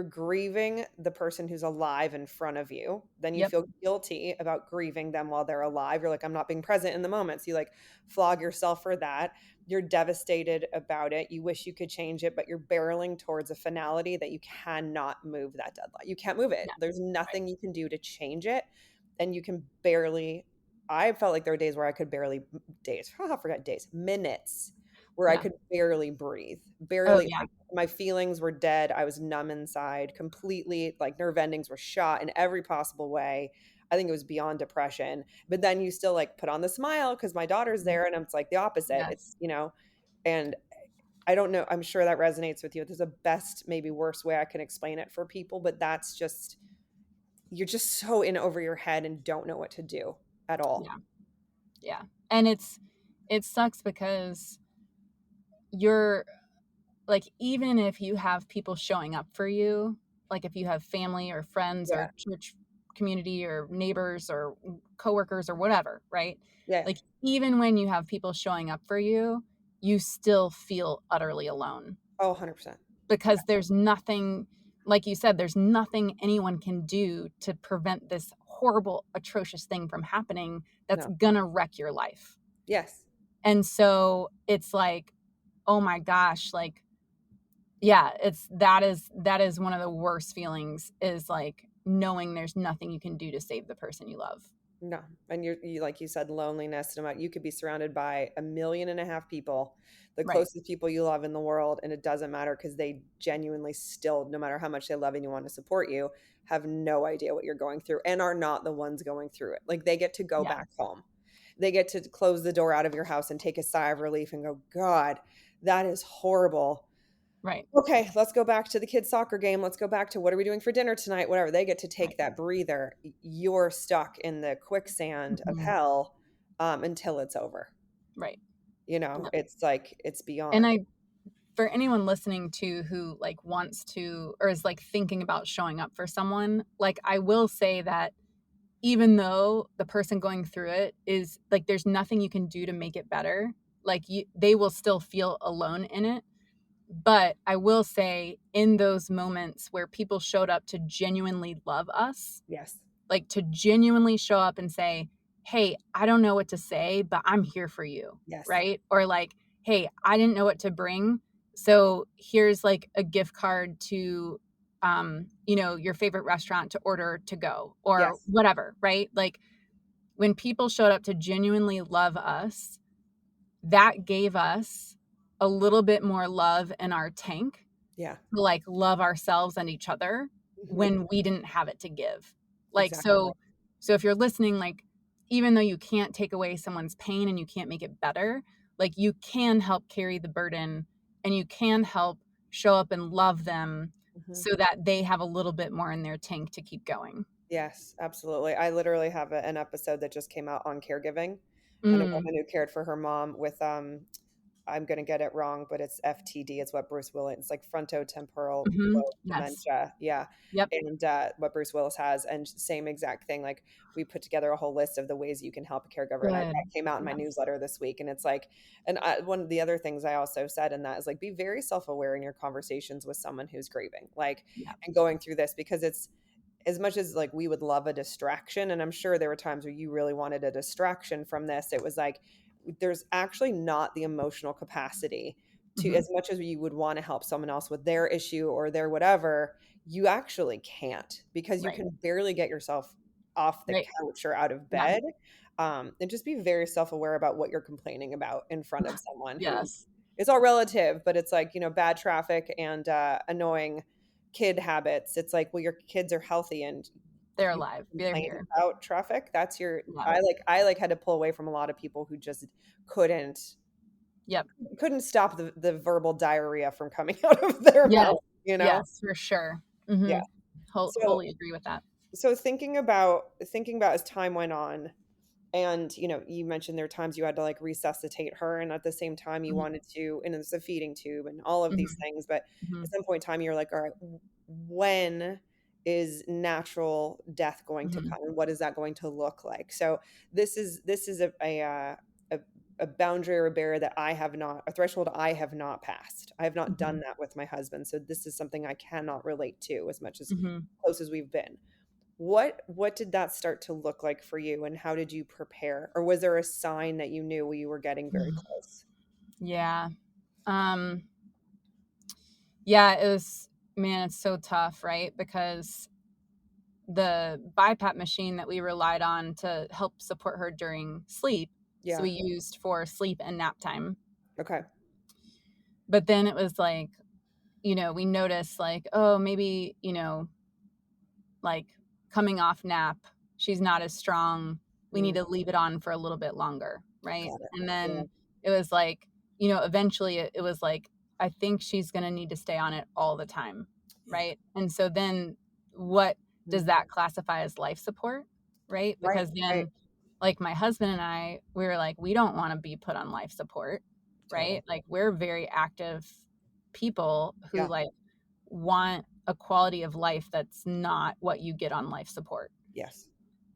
grieving the person who's alive in front of you, then you Yep. feel guilty about grieving them while they're alive. You're like, I'm not being present in the moment, so you like flog yourself for that. You're devastated about it, you wish you could change it, but you're barreling towards a finality that you cannot move. That deadline, you can't move it. Yeah. There's Right. nothing you can do to change it, and you can barely. I felt like there were days where I could barely, days, I forgot days, minutes, where I Yeah. could barely breathe, Oh, barely. yeah. My feelings were dead. I was numb inside, completely, like nerve endings were shot in every possible way. I think it was beyond depression. But then you still like put on the smile because my daughter's Mhm. there, and it's like the opposite. Yes. And I don't know. I'm sure that resonates with you. There's a best, maybe worst way I can explain it for people, but that's just, you're just so in over your head and don't know what to do at all. Yeah. Yeah. And it sucks because you're like, even if you have people showing up for you, like if you have family or friends Yeah. or church community or neighbors or coworkers or whatever, right? Yeah. Like even when you have people showing up for you, you still feel utterly alone Oh, 100%. Yeah. because there's nothing, like you said, there's nothing anyone can do to prevent this horrible, atrocious thing from happening that's No. gonna wreck your life. Yes. And so it's like, oh my gosh, like, yeah, that is one of the worst feelings, is like knowing there's nothing you can do to save the person you love. No. And you like you said, loneliness, no matter, you could be surrounded by 1.5 million people, the Right. closest people you love in the world, and it doesn't matter because they genuinely still, no matter how much they love and you want to support you, have no idea what you're going through and are not the ones going through it. Like they get to go back Yes. home. They get to close the door out of your house and take a sigh of relief and go, God, that is horrible. Right. Okay, let's go back to the kids' soccer game. Let's go back to what are we doing for dinner tonight? Whatever. They get to take Right. that breather. You're stuck in the quicksand of Mhm. hell, until it's over. Right. Yep. It's like it's And beyond. I for anyone listening to who like wants to or is like thinking about showing up for someone, like I will say that even though the person going through it is like there's nothing you can do to make it better, like they will still feel alone in it. But I will say, in those moments where people showed up to genuinely love us, Yes. like to genuinely show up and say, "Hey, I don't know what to say, but I'm here for you." Yes. Right? Or like, "Hey, I didn't know what to bring. So here's like a gift card to your favorite restaurant to order to go or Yes. whatever." Right? Like when people showed up to genuinely love us, that gave us a little bit more love in our tank Yeah. to like love ourselves and each other Hmm. when we didn't have it to give. Like Exactly right. so if you're listening, like even though you can't take away someone's pain and you can't make it better, like you can help carry the burden and you can help show up and love them Hmm. so that they have a little bit more in their tank to keep going. Yes, absolutely. I literally have an episode that just came out on caregiving, and a Mm, woman who cared for her mom with I'm going to get it wrong, but it's FTD. It's what Bruce Willis, it's like frontotemporal Hmm. lobe Yes. dementia. Yeah. Yep. And what Bruce Willis has. And same exact thing. Like we put together a whole list of the ways you can help a caregiver. And that Good. came out in my Yes. newsletter this week. And it's like, one of the other things I also said in that is like, be very self aware in your conversations with someone who's grieving, like, Yep. and going through this, because it's, as much as like we would love a distraction, and I'm sure there were times where you really wanted a distraction from this, it was like there's actually not the emotional capacity to, Hmm. as much as you would want to help someone else with their issue or their whatever, you actually can't, because you Right. can barely get yourself off the Right. couch or out of Yeah. bed. And just be very self-aware about what you're complaining about in front of someone who, Yes. it's all relative, but it's like, bad traffic and annoying kid habits. It's like, well, your kids are healthy and They're you alive. They're complain here. about traffic. That's your, Yeah. I had to pull away from a lot of people who just couldn't Yep. couldn't stop the verbal diarrhea from coming out of their Yes. mouth, you know? Yes, for sure. Yeah. So Wholly agree with that. thinking about as time went on, and you mentioned there are times you had to like resuscitate her, and at the same time you Hmm. wanted to, and it's a feeding tube and all of these Hmm. things, but Hmm. at some point in time you're like, all right, when is natural death going to Hmm. come, and what is that going to look like? So this is a, a boundary or a barrier that I have not, a threshold I have not passed. I have not Hmm. done that with my husband, so this is something I cannot relate to, as much as Hmm. close as we've been. What did that start to look like for you, and how did you prepare? Or was there a sign that you knew you were getting very close? Yeah. Um, yeah, it was, man, it's so tough, right? Because the BiPAP machine that we relied on to help support her during sleep, so Yeah. we used for sleep and nap time. Okay. But then it was like, we noticed like, oh, maybe, like coming off nap, she's not as strong. We need Mm, to leave it on for a little bit longer, right? got it. And Yeah. then it was like, eventually it was like, I think she's going to need to stay on it all the time, Yeah. right? And so then what does Mm. that classify as life support, right? Right. Because Right. then like my husband and I, we were like, we don't want to be put on life support, Totally. right? Like we're very active people who Yeah. like want a quality of life that's not what you get on life support. Yes.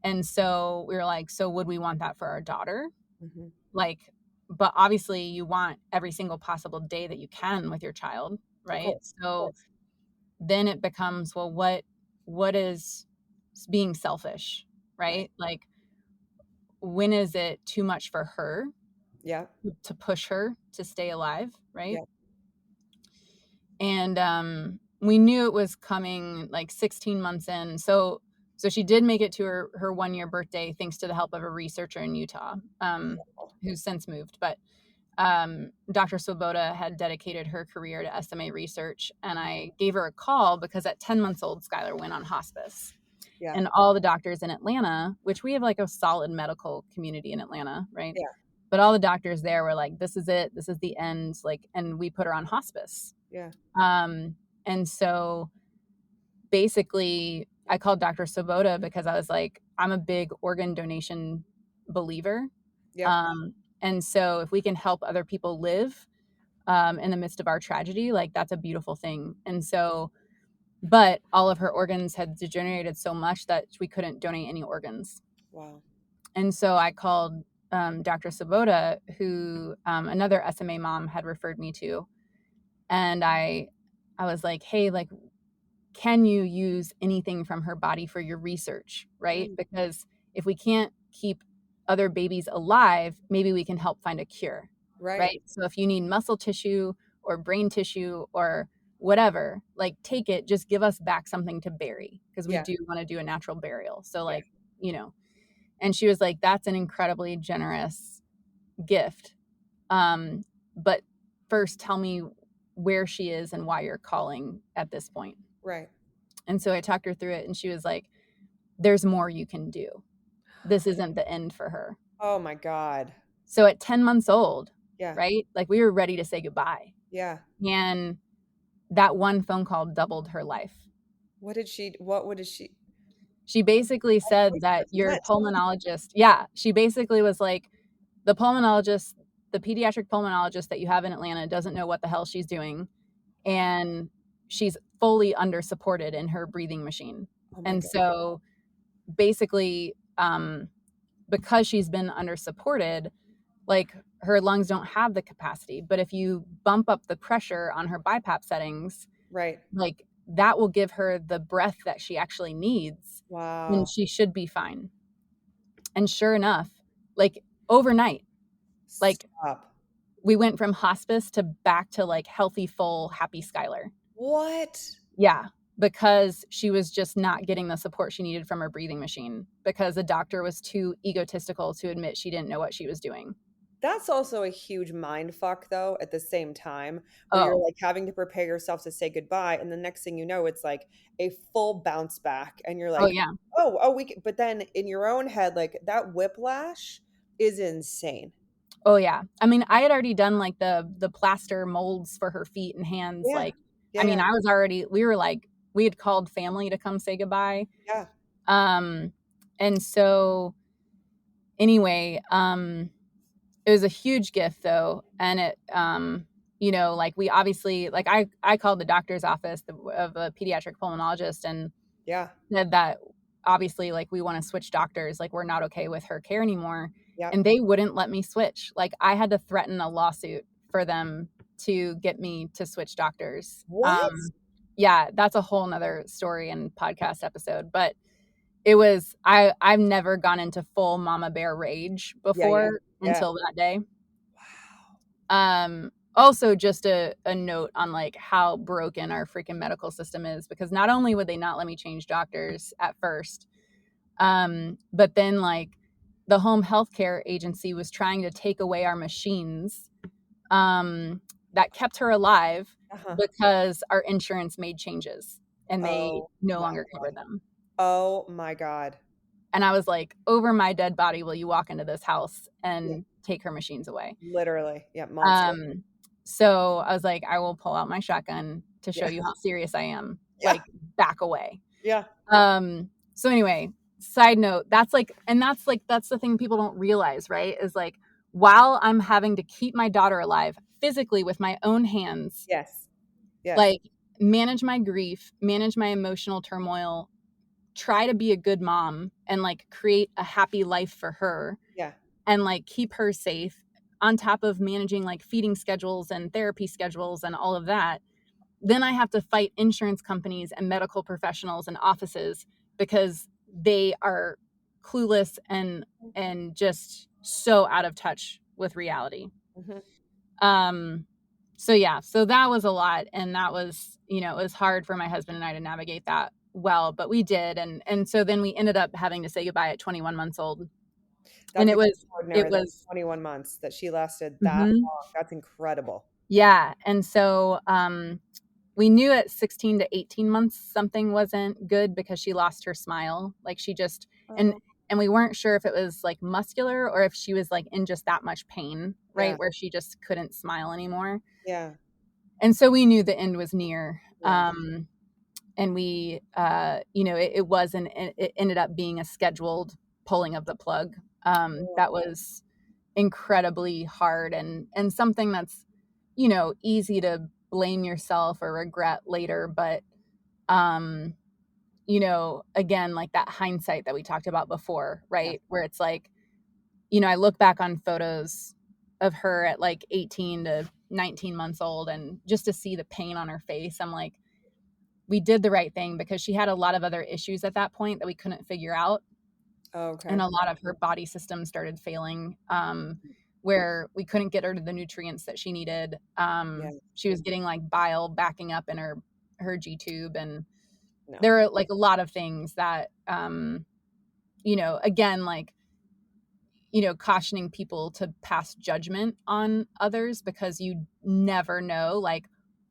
And so we were like, so would we want that for our daughter? Hmm. Like, but obviously you want every single possible day that you can with your child, Of right? course. Of So course. then it becomes, well, what is being selfish, Right. right? Like when is it too much for her Yeah. to push her to stay alive, right? Yeah. And we knew it was coming like 16 months in. So she did make it to her 1 year birthday thanks to the help of a researcher in Utah, who's since moved. But Dr. Swoboda had dedicated her career to SMA research, and I gave her a call because at 10 months old, Skylar went on hospice. Yeah. And all the doctors in Atlanta, which we have like a solid medical community in Atlanta, right? Yeah. But all the doctors there were like, this is it, this is the end, like, and we put her on hospice. Yeah. Um, and so basically, I called Dr. Sabota because I was like, I'm a big organ donation believer. Yep. And so if we can help other people live in the midst of our tragedy, like that's a beautiful thing. And so, but all of her organs had degenerated so much that we couldn't donate any organs. Wow. And so I called Dr. Sabota, who another SMA mom had referred me to. And I was like, hey, like, can you use anything from her body for your research, right? Mm. Because if we can't keep other babies alive, maybe we can help find a cure, Right. right? So if you need muscle tissue or brain tissue or whatever, like take it, just give us back something to bury because we Yeah. do want to do a natural burial. So Yeah. like, you know, and she was like, that's an incredibly generous gift. But first tell me where she is and why you're calling at this point. Right. And so I talked her through it and she was like, there's more you can do. This isn't the end for her. Oh my God. So at 10 months old, Yeah. right? Like we were ready to say goodbye. Yeah. And that one phone call doubled her life. What did she She basically said that your present? pulmonologist, yeah, she basically was like, the pulmonologist the pediatric pulmonologist that you have in Atlanta doesn't know what the hell she's doing, and she's fully under supported in her breathing machine. Oh my And God. so basically, because she's been under supported, like her lungs don't have the capacity. But if you bump up the pressure on her BiPAP settings, Right. like that will give her the breath that she actually needs, and Wow. she should be fine. And sure enough, like overnight, like Stop. we went from hospice to back to like healthy, full, happy Skylar. What? Yeah, because she was just not getting the support she needed from her breathing machine because the doctor was too egotistical to admit she didn't know what she was doing. That's also a huge mind fuck though at the same time, where you're Oh, like having to prepare yourself to say goodbye, and the next thing you know, it's like a full bounce back, and you're oh like, yeah. oh, but then in your own head, like that whiplash is insane. Oh yeah. I mean, I had already done like the plaster molds for her feet and hands. Yeah. Like, Yeah, I mean, yeah, I was already we were like we had called family to come say goodbye. yeah. Um and so anyway, it was a huge gift though, and it like we obviously like I called the doctor's office of a pediatric pulmonologist and Yeah. said that obviously like we want to switch doctors, like we're not okay with her care anymore, and Yep. they wouldn't let me switch. Like I had to threaten a lawsuit for them to get me to switch doctors. What? Yeah, that's a whole nother story and podcast episode, but it was I've never gone into full mama bear rage Yeah, yeah, before yeah. until that day. Also just a note on like how broken our freaking medical system is, because not only would they not let me change doctors at first, but then like the home healthcare agency was trying to take away our machines that kept her alive Uh-huh. because our insurance made changes and they Oh no my longer God. covered them. Oh my God. And I was like, over my dead body, will you walk into this house Yeah, and take her machines away? literally. Yeah, monster. Um, so I was like, I will pull out my shotgun to show Yeah. you how serious I am. Yeah. Like, back away. Yeah. So anyway, side note, that's the thing people don't realize, right? Is like while I'm having to keep my daughter alive physically with my own hands, Yes. Yes. like manage my grief, manage my emotional turmoil, try to be a good mom and like create a happy life for her Yeah. and like keep her safe on top of managing like feeding schedules and therapy schedules and all of that. Then I have to fight insurance companies and medical professionals and offices because they are clueless and just so out of touch with reality. Mhm. Um so yeah, so that was a lot, and that was, it was hard for my husband and I to navigate that well, but we did, and so then we ended up having to say goodbye at 21 months old. And That's it extraordinary that was 21 months that she lasted that mhm. long. That's incredible. Yeah, and so we knew at 16 to 18 months something wasn't good because she lost her smile. Like she just and Oh, and we weren't sure if it was like muscular or if she was like in just that much pain, yeah. right? Where she just couldn't smile anymore. Yeah. And so we knew the end was near. Yeah. And we it wasn't it ended up being a scheduled pulling of the plug. Yeah. That was incredibly hard and something that's easy to blame yourself or regret later, but um again, like that hindsight that we talked about before, Yeah. right, where it's like, I look back on photos of her at like 18 to 19 months old, and just to see the pain on her face, I'm like, we did the right thing, because she had a lot of other issues at that point that we couldn't figure out, and Okay. a lot of her body system started failing, where we couldn't get her to the nutrients that she needed. Yeah. She was getting like bile backing up in her G tube, and No. there are like a lot of things that again, like, cautioning people to pass judgment on others, because you never know like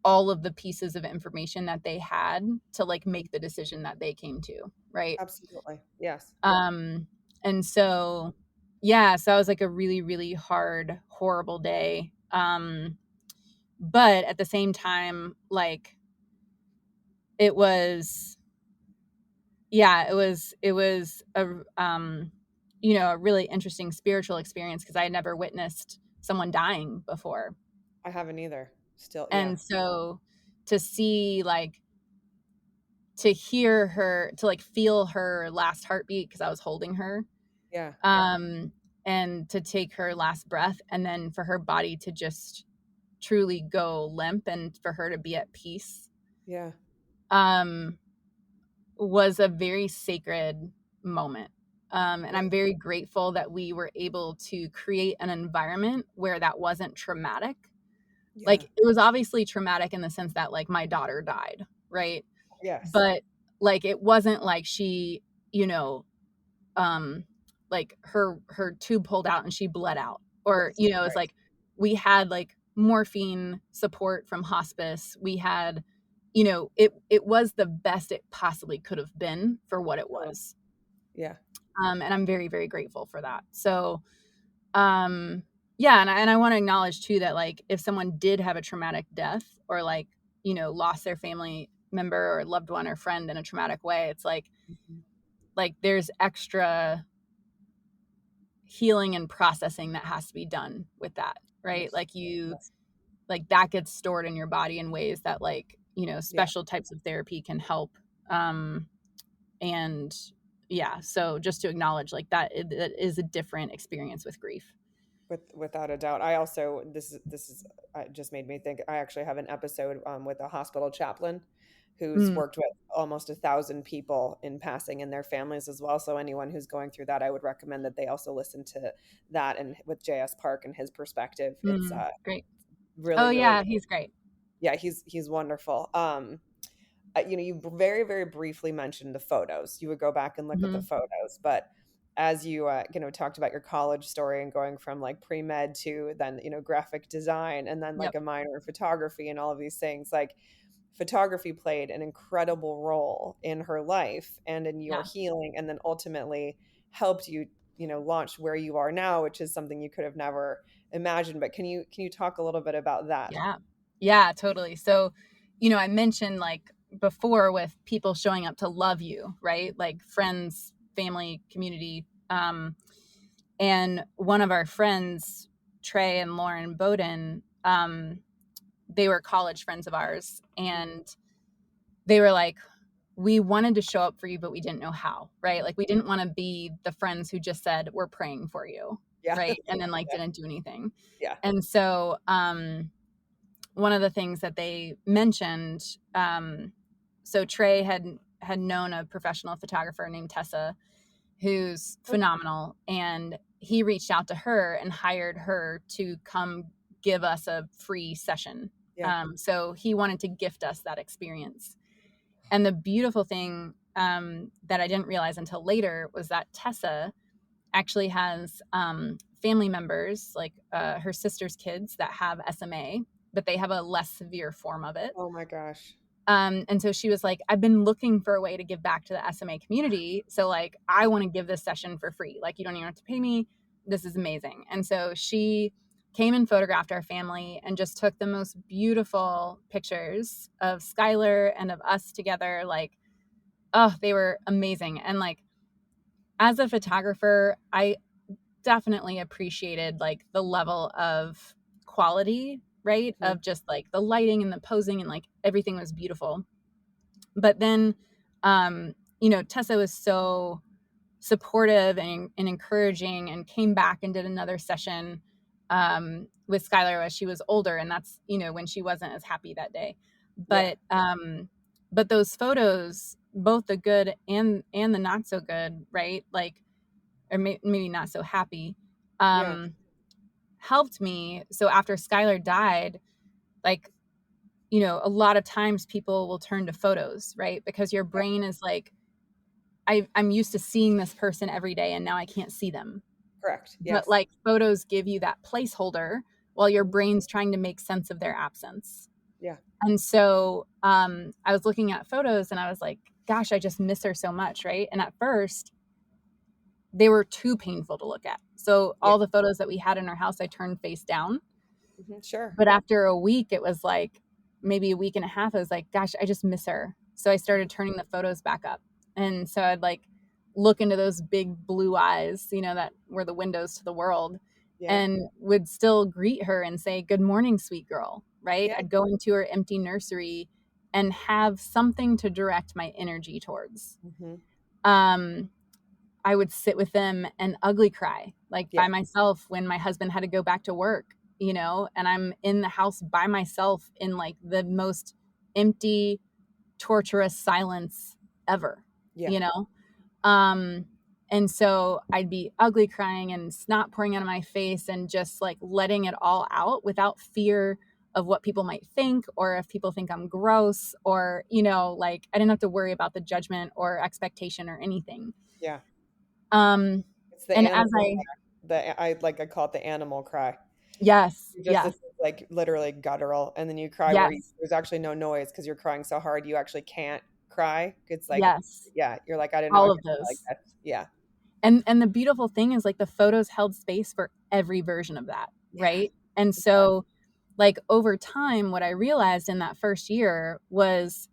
all of the pieces of information that they had to like make the decision that they came to, right? Absolutely. Yes. Um, and so, yeah, so it was like a really, really hard, horrible day. But at the same time, like it was, yeah, it was a, a really interesting spiritual experience, because I had never witnessed someone dying before. I haven't either. Still, yeah. And so to see, like, to hear her, to like feel her last heartbeat, because I was holding her, Yeah. um, and to take her last breath, and then for her body to just truly go limp and for her to be at peace, Yeah. um, was a very sacred moment. And Yeah. I'm very grateful that we were able to create an environment where that wasn't traumatic. Like, Yeah. it was obviously traumatic in the sense that, like, my daughter died, right? Yes. But, like, it wasn't like she, you know, um, like her tube pulled out and she bled out, or, Right. it's Right. like we had like morphine support from hospice. We had, it was the best it possibly could have been for what it Oh, was. yeah. And I'm very, very grateful for that. So, um, yeah, and I want to acknowledge too that, like, if someone did have a traumatic death, or like, lost their family member or loved one or friend in a traumatic way, it's Mhm. like there's extra healing and processing that has to be done with that, right? Yes. Like, you, Yes. like, that gets stored in your body in ways that, like, Yeah. special types of therapy can help. Um, and yeah, so just to acknowledge, like, that it is a different experience with grief. Without a doubt. I also, this is just made me think. I actually have an episode with a hospital chaplain who's Mm, worked with almost 1,000 people in passing and their families as well. So anyone who's going through that, I would recommend that they also listen to that, and with JS Park and his perspective. It's great. really, Oh really, yeah, he's great. yeah, he's wonderful. You very, very briefly mentioned the photos. You would go back and look at the Hmm. photos, but as you talked about your college story and going from like pre-med to then graphic design and then like Yep. a minor in photography and all of these things, like photography played an incredible role in her life and in your Yeah. healing, and then ultimately helped you launch where you are now, which is something you could have never imagined. But can you talk a little bit about that? Yeah. Yeah, totally. So, I mentioned, like, before, with people showing up to love you, right? Like friends, family, community. And one of our friends, Trey and Lauren Bowden, they were college friends of ours. And they were like, we wanted to show up for you, but we didn't know how, right? Like, we didn't want to be the friends who just said, we're praying for you, Yeah. right? And then, like, Yeah. didn't do anything. Yeah. And so, one of the things that they mentioned, so Trey had known a professional photographer named Tessa, who's phenomenal, and he reached out to her and hired her to come give us a free session. Yeah. So he wanted to gift us that experience. And the beautiful thing, that I didn't realize until later, was that Tessa actually has, family members, like, her sister's kids, that have SMA, but they have a less severe form of it. Oh my gosh. And so she was like, I've been looking for a way to give back to the SMA community. So, like, I want to give this session for free. Like, you don't even have to pay me. This is amazing. And so she came and photographed our family and just took the most beautiful pictures of Skylar and of us together. Like, oh, they were amazing. And, like, as a photographer, I definitely appreciated, like, the level of quality, right? Mhm. Of just like the lighting and the posing, and like everything was beautiful. But then, Tessa was so supportive and encouraging, and came back and did another session, with Skylar as she was older. And that's, when she wasn't as happy that day. Yeah. But those photos, both the good and the not so good, right? Like, or maybe not so happy, Yeah. um, helped me. So after Skylar died, like, a lot of times people will turn to photos, right? Because your Yeah. brain is like, I'm used to seeing this person every day, and now I can't see them. Correct. But, Yes. like, photos give you that placeholder while your Mhm. brain's trying to make sense of their absence. Yeah. And so, I was looking at photos and I was like, gosh, I just miss her so much, right? And at first, they were too painful to look at. So Yeah. all the photos that we had in our house, I turned face down. Sure. But after a week, it was like, maybe a week and a half, I was like, gosh, I just miss her. So I Mhm. started turning the photos back up. And so I'd, like, look into those big blue eyes, that were the windows to the world. Yeah. and would still greet her and say, "Good morning, sweet girl," right? Yeah. I'd go into her empty nursery and have something to direct my energy towards. Hmm. Um, I would sit with them and ugly cry, like by Yeah. myself when my husband had to go back to work, and I'm in the house by myself in like the most empty, torturous silence ever, Yeah. you know? Um, and so I'd be ugly crying and snot pouring out of my face and just like letting it all out without fear of what people might think, or if people think I'm gross, or, like I didn't have to worry about the judgment or expectation or anything. Yeah. Um, It's the and animal as I, cry. I call it the animal cry. yes, You just yes, It's like literally guttural, and then you cry where yes, there's actually no noise because you're crying so hard you actually can't cry. It's like, yes, yeah, you're like, I didn't know I all could of cry like those. that. Yeah. And the beautiful thing is like the photos held space for every version of that, Yeah. right? And so like over time, what I realized in that first year was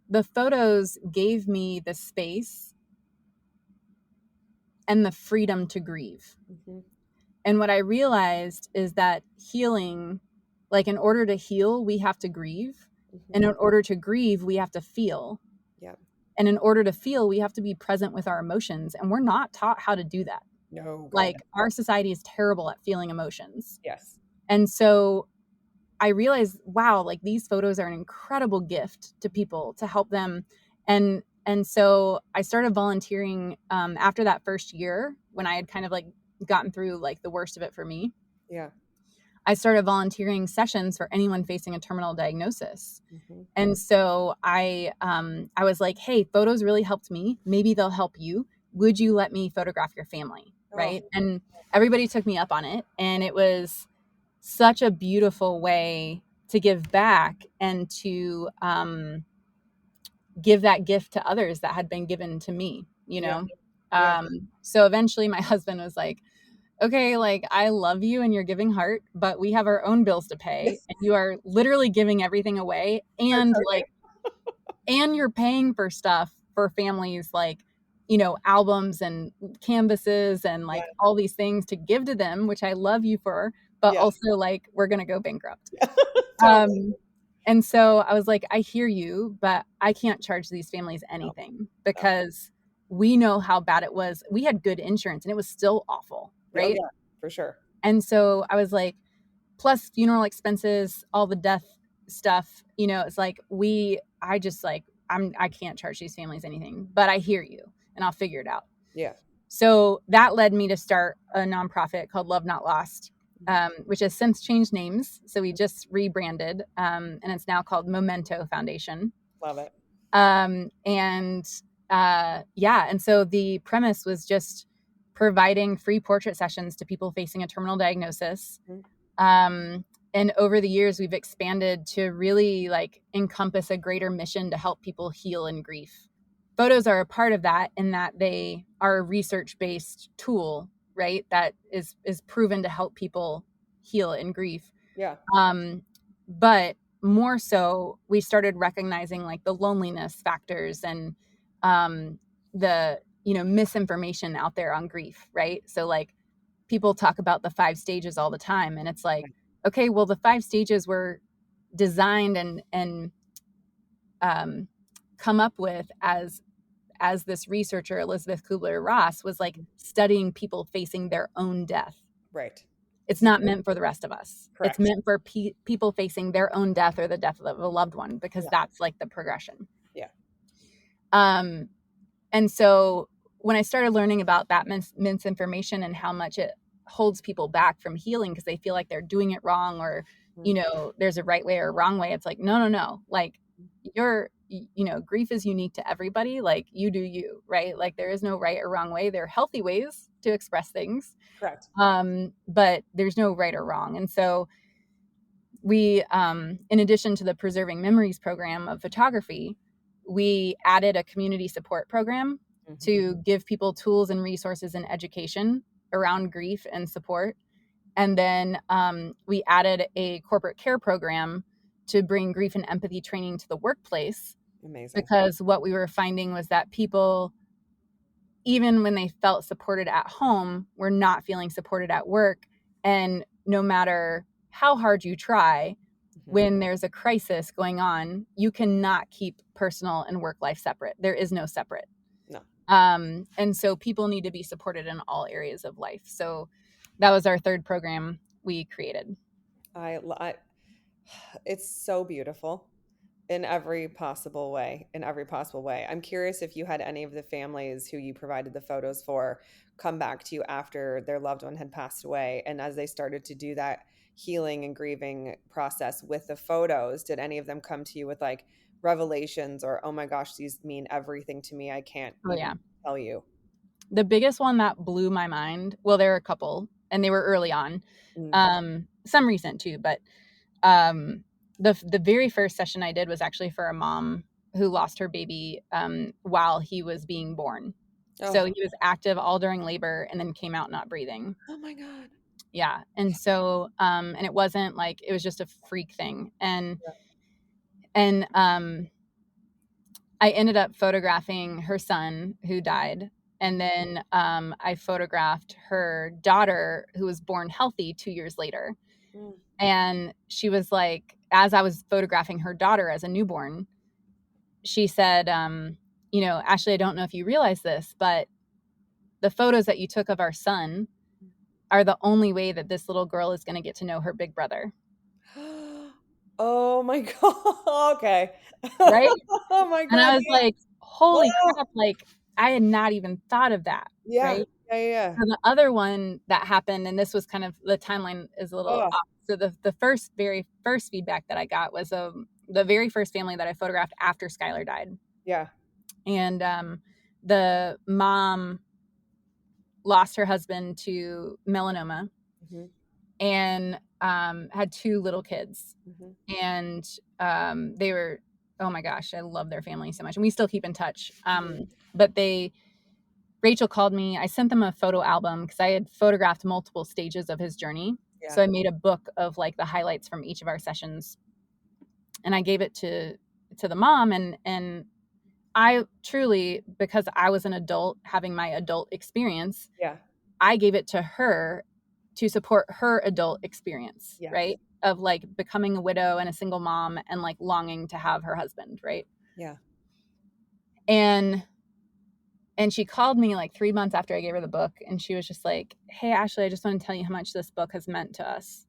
the photos gave me the space and the freedom to grieve. Hmm. And what I realized is that healing, like in order to heal, we have to grieve. Hmm. And in order to grieve, we have to feel. Yeah. And in order to feel, we have to be present with our emotions. And we're not taught how to do that. No, God. Like our society is terrible at feeling emotions. Yes. And so I realized, wow, like these photos are an incredible gift to people to help them. And so I started volunteering after that first year when I had kind of like gotten through like the worst of it for me. Yeah. I started volunteering sessions for anyone facing a terminal diagnosis. Hmm. And so I was like, hey, photos really helped me. Maybe they'll help you. Would you let me photograph your family? Oh, Right. And everybody took me up on it. And it was such a beautiful way to give back and to give that gift to others that had been given to me, yeah. Yeah. so eventually my husband was like, okay, like I love you and your giving heart, but we have our own bills to pay Yes. and you are literally giving everything away, and like and you're paying for stuff for families, like albums and canvases and Yeah. like all these things to give to them, which I love you for, but Yeah. also like we're going to go bankrupt. Totally. um and so I was like, I hear you, but I can't charge these families No. anything No. because we know how bad it was. We had good insurance and it was still awful, Oh, right? yeah, for sure. And so I was like, plus funeral expenses, all the death stuff, it's like I just like, I can't charge these families anything, but I hear you and I'll figure it out. Yeah. So that led me to start a nonprofit called Love Not Lost, which has since changed names. So we just rebranded, and it's now called Momento Foundation. Love it. And yeah, and so the premise was just providing free portrait sessions to people facing a terminal diagnosis. Mhm. And over the years, we've expanded to really like encompass a greater mission to help people heal in grief. Photos are a part of that in that they are a research-based tool, right? That is proven to help people heal in grief. Yeah. But more so, we started recognizing like the loneliness factors and the misinformation out there on grief, right? So like people talk about the 5 stages all the time, and it's like, okay, well the 5 stages were designed and um, come up with as this researcher Elizabeth Kubler-Ross was like studying people facing their own death. Right. It's This is not meant for the rest of us. It's correct. meant for people facing their own death or the death of a loved one, because Yeah. that's like the progression. Yeah. Um, and so when I started learning about that misinformation and how much it holds people back from healing because they feel like they're doing it wrong, or, Mhm. there's a right way or a wrong way, it's like, no, no, no. Like grief is unique to everybody. Like you do you, right? Like there is no right or wrong way. There are healthy ways to express things. Correct. But there's no right or wrong. And so we, in addition to the Preserving Memories program of photography, we added a community support program Mhm. to give people tools and resources and education around grief and support. And then we added a corporate care program to bring grief and empathy training to the workplace, Amazing. because what we were finding was that people, even when they felt supported at home, were not feeling supported at work. And no matter how hard you try, Mhm. when there's a crisis going on, you cannot keep personal and work life separate. There is no separate. No. And so people need to be supported in all areas of life. So that was our third program we created. I it's so beautiful in every possible way, in every possible way. I'm curious if you had any of the families who you provided the photos for come back to you after their loved one had passed away, and as they started to do that healing and grieving process with the photos, did any of them come to you with like revelations or, oh my gosh, these mean everything to me, I can't Oh, yeah. even tell you? The biggest one that blew my mind, well, there were a couple, and they were early on. Mm. Some recent too, but um, the very first session I did was actually for a mom who lost her baby while he was being born. So Oh, he was active all during labor and then came out not breathing. oh my God. Yeah. And so and it wasn't like, it was just a freak thing. And I ended up photographing her son who died. And Mhm. then I photographed her daughter who was born healthy 2 years later. Mm. And she was like, as I was photographing her daughter as a newborn, she said, Ashley, I don't know if you realize this, but the photos that you took of our son are the only way that this little girl is going to get to know her big brother. Oh my God. Okay. Right. Oh my And God. I was Yeah. like, holy Oh, crap. Like, I had not even thought of that. yeah. Right. Yeah. Yeah. So the other one that happened, and this was kind of, the timeline is a little Oh, off. So the very first feedback that I got was the very first family that I photographed after Skylar died. yeah. And the mom lost her husband to melanoma Mhm. and had two little kids. Mhm. And they were, oh my gosh, I love their family so much. And we still keep in touch. Mhm. But Rachel called me. I sent them a photo album because I had photographed multiple stages of his journey. Yeah. So I made a book of like the highlights from each of our sessions, and I gave it to the mom. And I truly, because I was an adult having my adult experience, Yeah. I gave it to her to support her adult experience, Yes. right? Of like becoming a widow and a single mom and like longing to have her husband, right? Yeah. And she called me like 3 months after I gave her the book, and she was just like, "Hey Ashley, I just want to tell you how much this book has meant to us."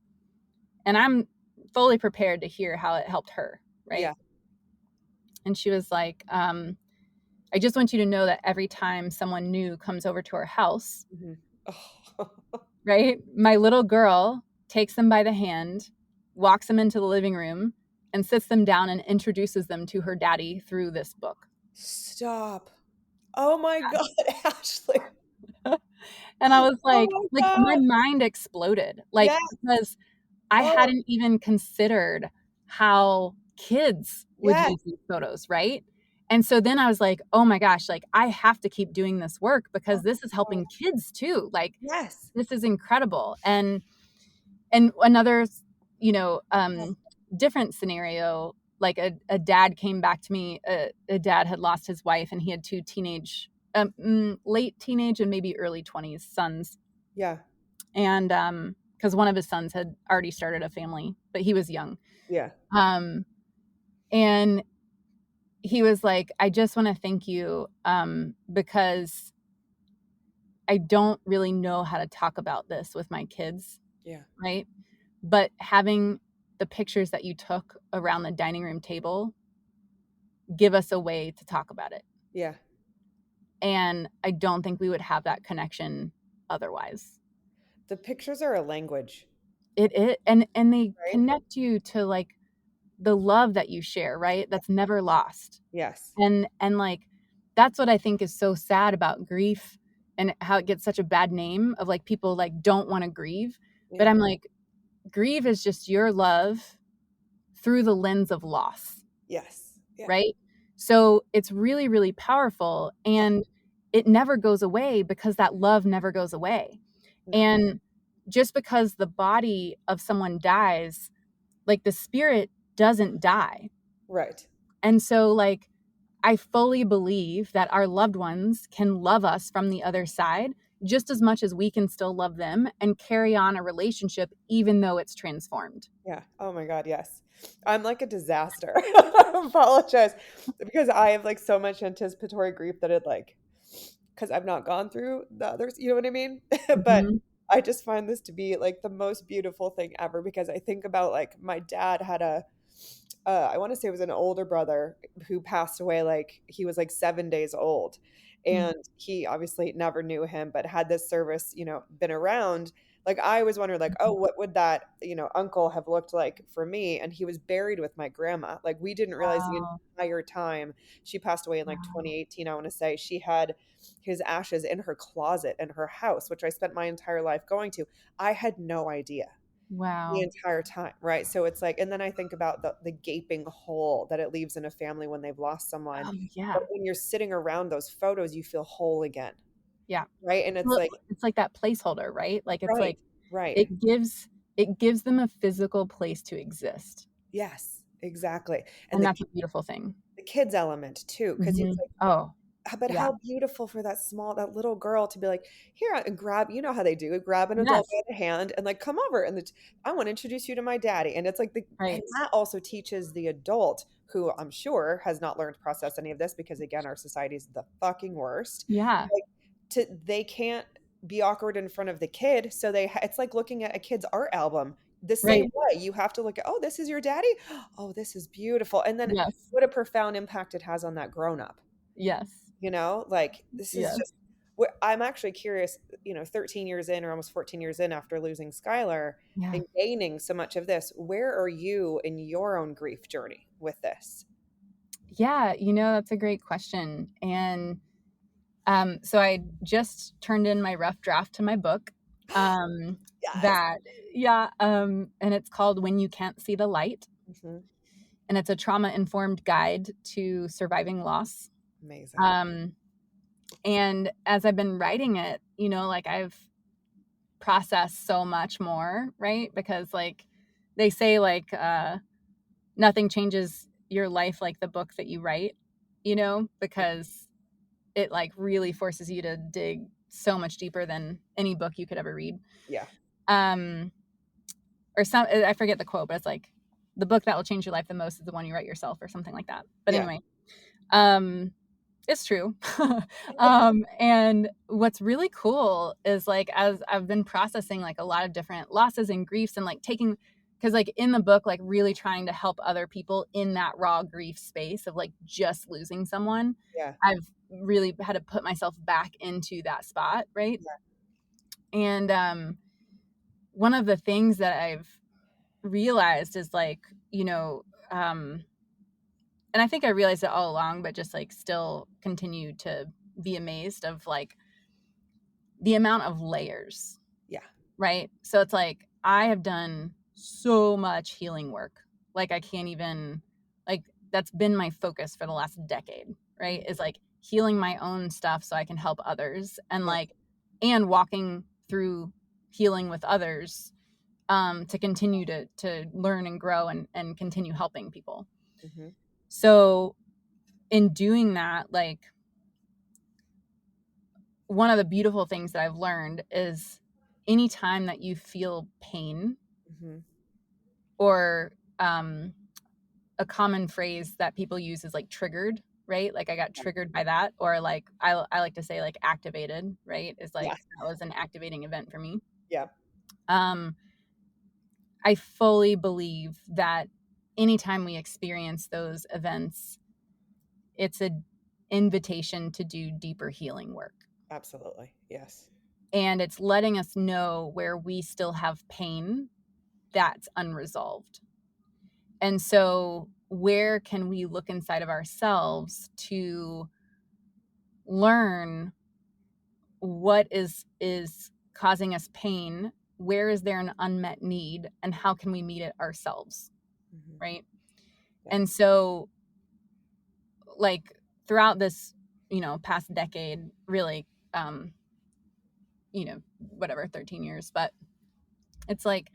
And I'm fully prepared to hear how it helped her, right? Yeah. And she was like, "I just want you to know that every time someone new comes over to our house, Mhm. Oh. right? My little girl takes them by the hand, walks them into the living room, and sits them down and introduces them to her daddy through this book." Stop. Oh my God, Ashley. And I was Oh like my my God. mind exploded, like, Yes. because I Oh, hadn't even considered how kids would yes. use these photos, right? And so then I was like, "Oh my gosh, like, I have to keep doing this work because Oh this is my God. helping kids too, like, Yes. this is incredible." And another, you know, Yes. different scenario, like a dad came back to me, a dad had lost his wife, and he had two teenage, late teenage and maybe early 20s sons. Yeah. And because one of his sons had already started a family, but he was young. Yeah. Um, and he was like, "I just want to thank you because I don't really know how to talk about this with my kids, Yeah. right? But having the pictures that you took around the dining room table give us a way to talk about it. Yeah. And I don't think we would have that connection otherwise." The pictures are a language, And they right? connect you to like the love that you share, right? That's never lost. Yes. And like that's what I think is so sad about grief and how it gets such a bad name of like people like don't want to grieve. But Yeah. I'm like, grieve is just your love through the lens of loss, Yes. Yeah. right? So it's really, really powerful, Yeah. and it never goes away because that love never goes away. No. And just because the body of someone dies, like the spirit doesn't die. Right. And so like I fully believe that our loved ones can love us from the other side just as much as we can still love them and carry on a relationship even though it's transformed. Yeah. Oh my God, yes. I'm like a disaster. I apologize because I have like so much anticipatory grief that it like because I've not gone through the others, you know what I mean? But Hmm. I just find this to be like the most beautiful thing ever because I think about like my dad had a I want to say it was an older brother who passed away like he was like 7 days old. And he obviously never knew him, but had this service, been around, like I was wondering, like, oh, what would that, uncle have looked like for me? And he was buried with my grandma. Like we didn't realize the Wow. entire time she passed away in like 2018, I want to say, she had his ashes in her closet in her house, which I spent my entire life going to. I had no idea the Wow. entire time, right? So it's like, and then I think about the gaping hole that it leaves in a family when they've lost someone. Oh, But yeah. when you're sitting around those photos, you feel whole again, Yeah. right? And it's Well, like, it's like that placeholder, right? Like it's right, like right. it gives them a physical place to exist. Yes, exactly. And And that's a beautiful thing. the kids element too, because it's Mhm. Oh, but yeah. how beautiful for that little girl to be like, "Here, and grab," you know how they do, grab an adult Yes. by the hand and like, "Come over," and "I wanna introduce you to my daddy," and it's like and Right. that also teaches the adult, who I'm sure has not learned to process any of this because, again, our society is the fucking worst, Yeah. like, they can't be awkward in front of the kid, so it's like looking at a kid's art album the same Right. way. You have to look at, "Oh, this is your daddy? Oh, this is beautiful," and then Yes. what a profound impact it has on that grown up. Yes. Like this is Yes. just what I'm actually curious, 13 years in or almost 14 years in after losing Skylar Yeah. and gaining so much of this, where are you in your own grief journey with this? Yeah, that's a great question. And so I just turned in my rough draft to my book. Um, Yes. that yeah, and it's called When You Can't See the Light, Mhm. and it's a trauma-informed guide to surviving loss. Amazing. Um, and as I've been writing it, like I've processed so much more, right? Because like they say like nothing changes your life like the book that you write, because it like really forces you to dig so much deeper than any book you could ever read. Yeah. Um, or some I forget the quote, but it's like the book that will change your life the most is the one you write yourself or something like that. But Yeah. anyway, it's true. And what's really cool is like as I've been processing like a lot of different losses and griefs and like taking because like in the book like really trying to help other people in that raw grief space of like just losing someone, Yeah. I've really had to put myself back into that spot, right? Yeah. And one of the things that I've realized is like, and I think I realized it all along, but just like still continue to be amazed of like the amount of layers, Yeah. right? So it's like I have done so much healing work. Like I can't even like that's been my focus for the last decade, right? Is Mhm. like healing my own stuff so I can help others and Yeah. like and walking through healing with others to continue to learn and grow and continue helping people. Mhm. So in doing that, like one of the beautiful things that I've learned is anytime that you feel pain Mhm. or a common phrase that people use is like triggered, right? Like I got triggered by that, or like I like to say like activated, right? Is Yeah. like that was an activating event for me. Yeah. Um, I fully believe that anytime we experience those events, it's an invitation to do deeper healing work. Absolutely. Yes. And it's letting us know where we still have pain that's unresolved. And so, where can we look inside of ourselves to learn what is causing us pain? Where is there an unmet need, and how can we meet it ourselves? Mhm. Right. Yeah. And so, like throughout this, past decade, really, um, whatever, 13 years, but it's like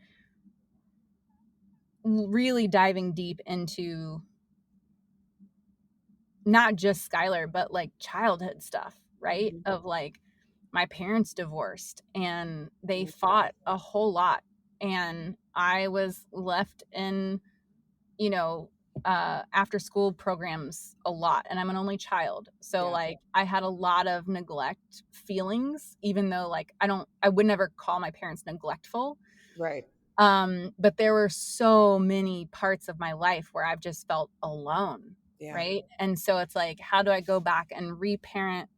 really diving deep into not just Skylar, but like childhood stuff, right? Mhm. Of like my parents divorced and they Mm. fought a whole lot. And I was left in, you know, after school programs a lot. And I'm an only child. So, Yeah. like, I had a lot of neglect feelings, even though, like, I would never call my parents neglectful. Right. But there were so many parts of my life where I've just felt alone. Yeah. Right. And so it's like, how do I go back and reparent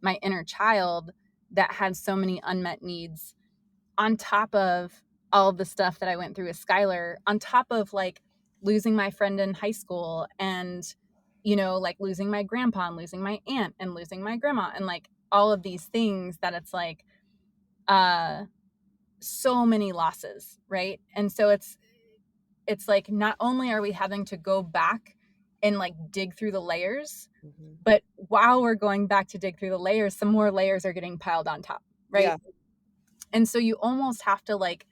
my inner child that had so many unmet needs on top of all of the stuff that I went through with Skylar, on top of like losing my friend in high school and, like losing my grandpa and losing my aunt and losing my grandma and like all of these things that it's like, uh, so many losses, right? And so it's like not only are we having to go back and like dig through the layers, Hmm. but while we're going back to dig through the layers, some more layers are getting piled on top, right? Yeah. And so you almost have to like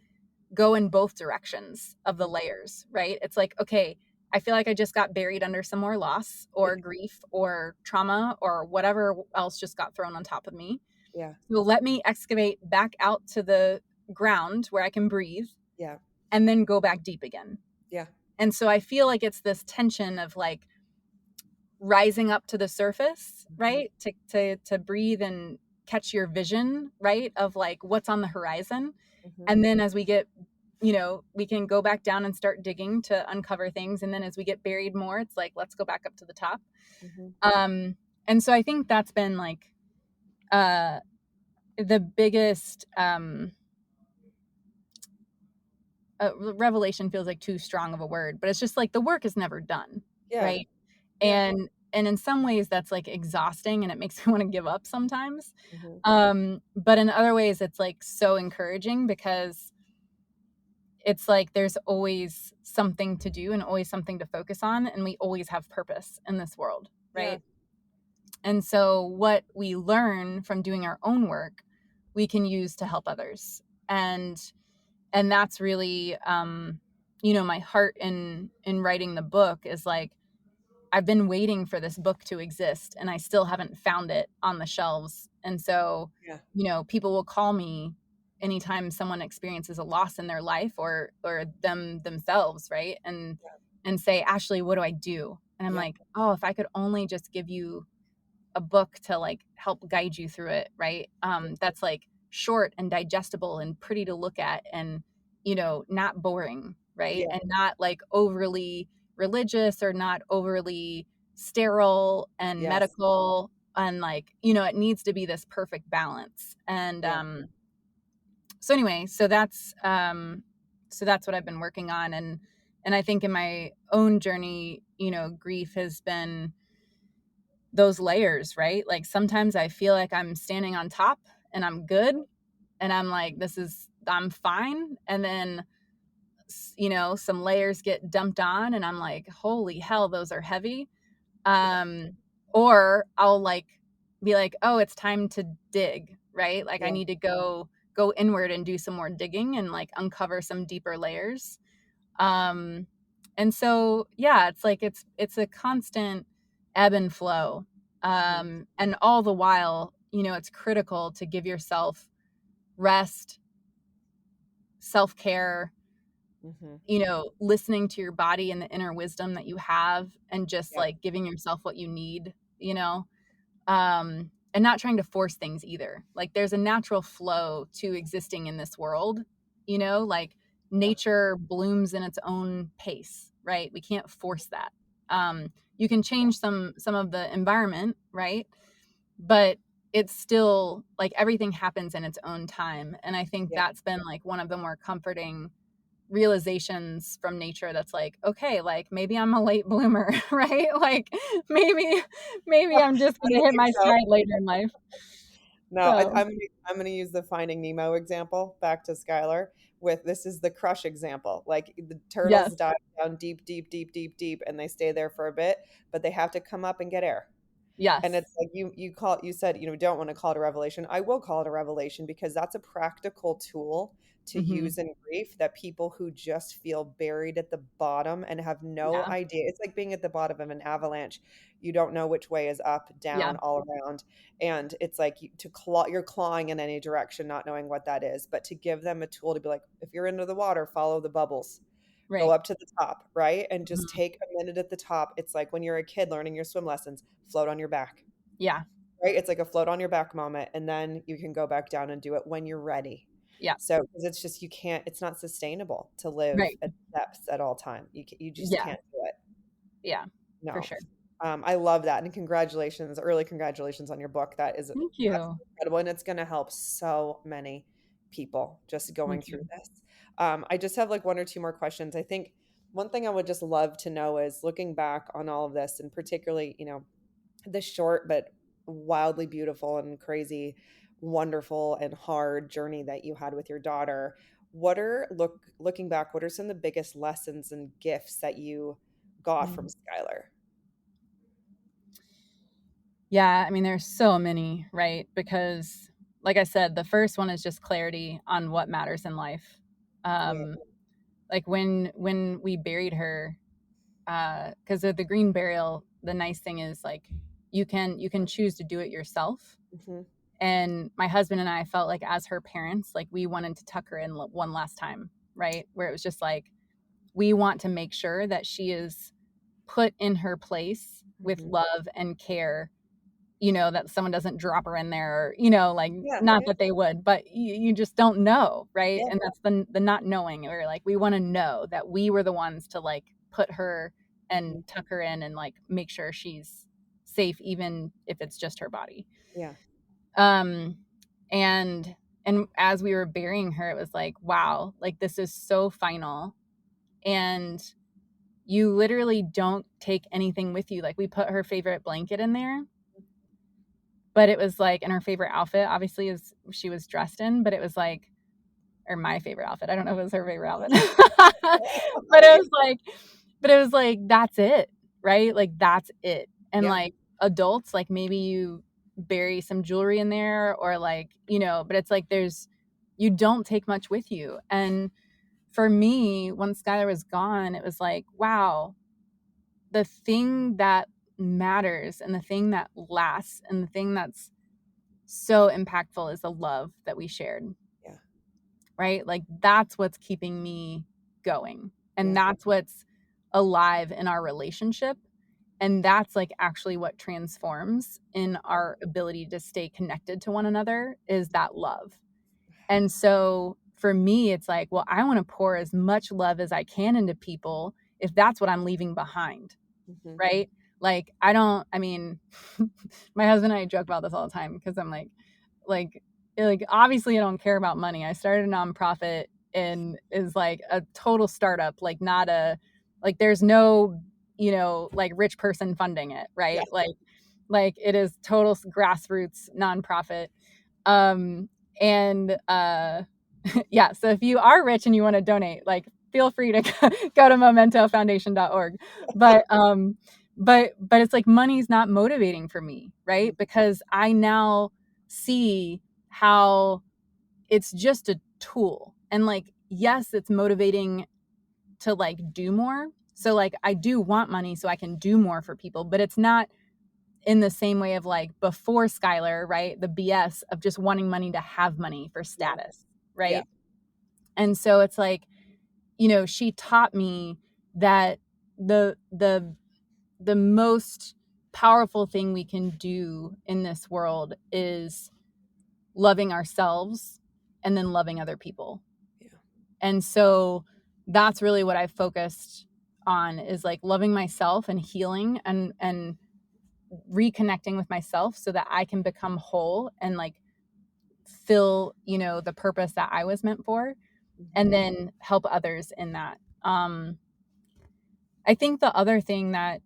go in both directions of the Mhm. layers, right? It's like, okay, I feel like I just got buried under some more loss Yeah. or grief or trauma or whatever else just got thrown on top of me. Yeah. So let me excavate back out to the ground where I can breathe Yeah. and then go back deep again. Yeah. And so I feel like it's this tension of like rising up to the surface, Hmm. right? To breathe and catch your vision, right? Of like what's on the horizon. Hmm. And then as we get, we can go back down and start digging to uncover things. And then as we get buried more, it's like, let's go back up to the top. Hmm. Um, and so I think that's been like uh, the biggest revelation feels like too strong of a word, but it's just like the work is never done, Yeah. right? Yeah. And in some ways that's like exhausting and it makes me want to give up sometimes. Hmm. But in other ways it's like so encouraging because it's like there's always something to do and always something to focus on and we always have purpose in this world, Yeah. right? And so what we learn from doing our own work we can use to help others. And that's really my heart in writing the book is like I've been waiting for this book to exist and I still haven't found it on the shelves. And so, Yeah. people will call me anytime someone experiences a loss in their life or themselves, right? And say, "Ashley, what do I do?" And I'm Yeah. like, "Oh, if I could only just give you a book to like help guide you through it, right? That's like short and digestible and pretty to look at and not boring, right? Yeah. And not like overly religious or not overly sterile and Yes. medical and like it needs to be this perfect balance. And Yeah. so anyway, so that's what I've been working on. And I think in my own journey, grief has been those layers, right? Like sometimes I feel like I'm standing on top and I'm good and I'm like I'm fine, and then some layers get dumped on and I'm like holy hell those are heavy. Yeah. um or I'll like be like, oh, it's time to dig, right? Like I Yeah. need to go inward and do some more digging and like uncover some deeper layers. um and so yeah, it's like it's a constant ebb and flow. Hmm. And all the while it's critical to give yourself rest, self-care, Hmm. listening to your body and the inner wisdom that you have and just Yeah. like giving yourself what you need, and not trying to force things either. Like there's a natural flow to existing in this world, like Yeah. nature blooms in its own pace, right? We can't force that. You can change some of the environment, right? But it's still like everything happens in its own time. And I think Yeah. that's been like one of the more comforting realizations from nature that's like, okay, like maybe I'm a late bloomer, right? Like maybe maybe I'm just I gonna don't hit think my so. stride later in life. No, So I'm gonna use the Finding Nemo example back to Skylar with this is the crush example. Like the turtles yes, dive down deep, deep, deep, deep, deep, and they stay there for a bit, but they have to come up and get air. And yes, it's like you said, don't want to call it a revelation. I will call it a revelation because that's a practical tool to Mhm. use in grief, that people who just feel buried at the bottom and have no Yeah. idea. It's like being at the bottom of an avalanche. You don't know which way is up, Yeah. down, all around. And it's like you're clawing in any direction, not knowing what that is. But to give them a tool to be like, if you're into the water, follow the bubbles, go Right. up to the top, right? And just Mhm. take a minute at the top. It's like when you're a kid learning your swim lessons, float on your back, Yeah. right? It's like a float on your back moment. And then you can go back down and do it when you're ready. Yeah. So, because it's just, you can't, it's not sustainable to live Right. at depths at all time. You just Yeah. can't do it. Yeah. For No. sure. I love that. And congratulations, early congratulations on your book. That is Thank you. absolutely incredible. And it's going to help so many people just going Thank through you. this. I just have like one or two more questions. I think one thing I would just love to know is, looking back on all of this, and particularly, this short but wildly beautiful and crazy, wonderful and hard journey that you had with your daughter. Looking back, what are some of the biggest lessons and gifts that you got from Mm. Skylar? Yeah, I mean, there's so many, right? Because, like I said, the first one is just clarity on what matters in life. Yeah. Um, like when we buried her, because of the green burial, the nice thing is like you can choose to do it yourself. Hmm. And my husband and I felt like, as her parents, like we wanted to tuck her in one last time, right? Where it was just like, we want to make sure that she is put in her place with Hmm. love and care, that someone doesn't drop her in there, or, like, Yeah, not yeah, that they would, but you just don't know, right? yeah. And that's the not knowing, or like, we want to know that we were the ones to like put her and Mhm. tuck her in and like make sure she's safe, even if it's just her body. Yeah, Um, and as we were burying her, it was like, wow, like this is so final. And you literally don't take anything with you. Like, we put her favorite blanket in there, but it was like, and her favorite outfit, obviously, is she was dressed in, but it was like, or my favorite outfit. I don't know if it was her favorite outfit. but it was like, but it was like, that's it, right? Like, that's it. And yeah. like, adults, like, maybe you bury some jewelry in there, or like, but it's like, you don't take much with you. And for me, when Skylar was gone, it was like, wow, the thing that matters and the thing that lasts and the thing that's so impactful is the love that we shared, Yeah, right? Like, that's what's keeping me going. And yeah, that's what's alive in our relationship. And that's like actually what transforms in our ability to stay connected to one another, is that love. And so for me, it's like, well, I want to pour as much love as I can into people if that's what I'm leaving behind, hmm, right? Like, I mean, my husband and I joke about this all the time, because I'm like, obviously I don't care about money. I started a nonprofit and is like a total startup, like not a, like there's no, like rich person funding it, yeah. right? Like it is total grassroots nonprofit. Um, and yeah, so if you are rich and you want to donate, like, feel free to go to momentofoundation.org. But it's like, money's not motivating for me, Mhm. right? Because I now see how it's just a tool. And like, yes, it's motivating to like do more. So like, I do want money so I can do more for people, but it's not in the same way of like before Skylar, right? The BS of just wanting money to have money for Yeah, status, yeah, right? And so it's like, she taught me that the most powerful thing we can do in this world is loving ourselves and then loving other people. yeah. And so that's really what I focused on, is like loving myself and healing and reconnecting with myself so that I can become whole and like fill, the purpose that I was meant for, Hmm. and then help others in that. I think the other thing that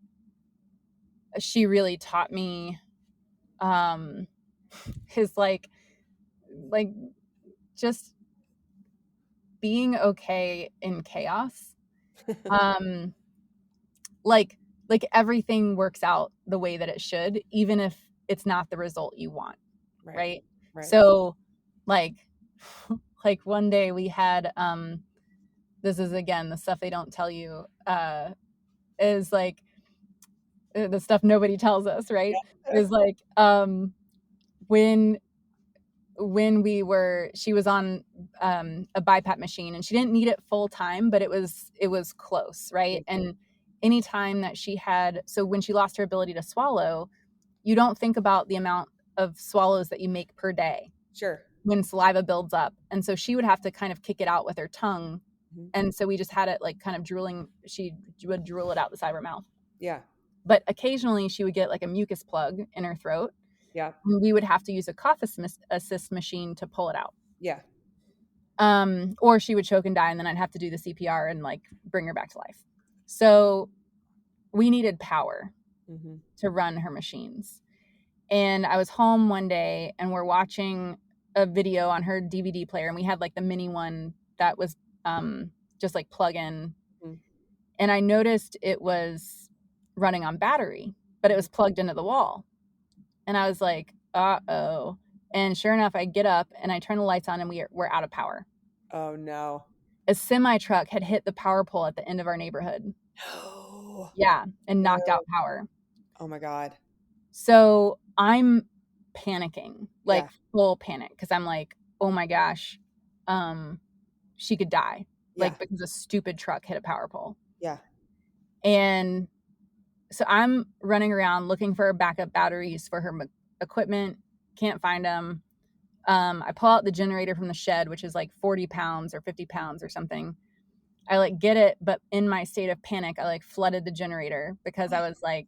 she really taught me, um, is like just being okay in chaos. Um, like like everything works out the way that it should, even if it's not the result you want, Right, right? right. So like like one day we had this is again the stuff they don't tell you, is like the stuff nobody tells us, right? Yeah. Is like when she was on a BiPAP machine, and she didn't need it full time, but it was close, right? And anytime that she had, so when she lost her ability to swallow, you don't think about the amount of swallows that you make per day Sure. when saliva builds up. And so she would have to kind of kick it out with her tongue. Mhm. And so we just had it like kind of drooling. She would drool it out the side of her mouth. Yeah. But occasionally she would get like a mucus plug in her throat. Yeah. And we would have to use a cough assist machine to pull it out. Yeah. Or she would choke and die, and then I'd have to do the CPR and like bring her back to life. So we needed power Mhm. to run her machines. And I was home one day and we're watching a video on her DVD player, and we had like the mini one that was just like plug in. Mhm. And I noticed it was running on battery, but it was plugged into the wall. And I was like, uh-oh. And sure enough, I get up and I turn the lights on, and we're out of power. Oh no. A semi truck had hit the power pole at the end of our neighborhood. No. Yeah, and knocked No. out power. Oh my God. So I'm panicking, Yeah. like full panic, because I'm like, oh my gosh, she could die, Yeah. like because a stupid truck hit a power pole. Yeah. And so I'm running around looking for backup batteries for her equipment, can't find them. I pull out the generator from the shed, which is like 40 pounds or 50 pounds or something. I like get it, but in my state of panic, I like flooded the generator because I was like,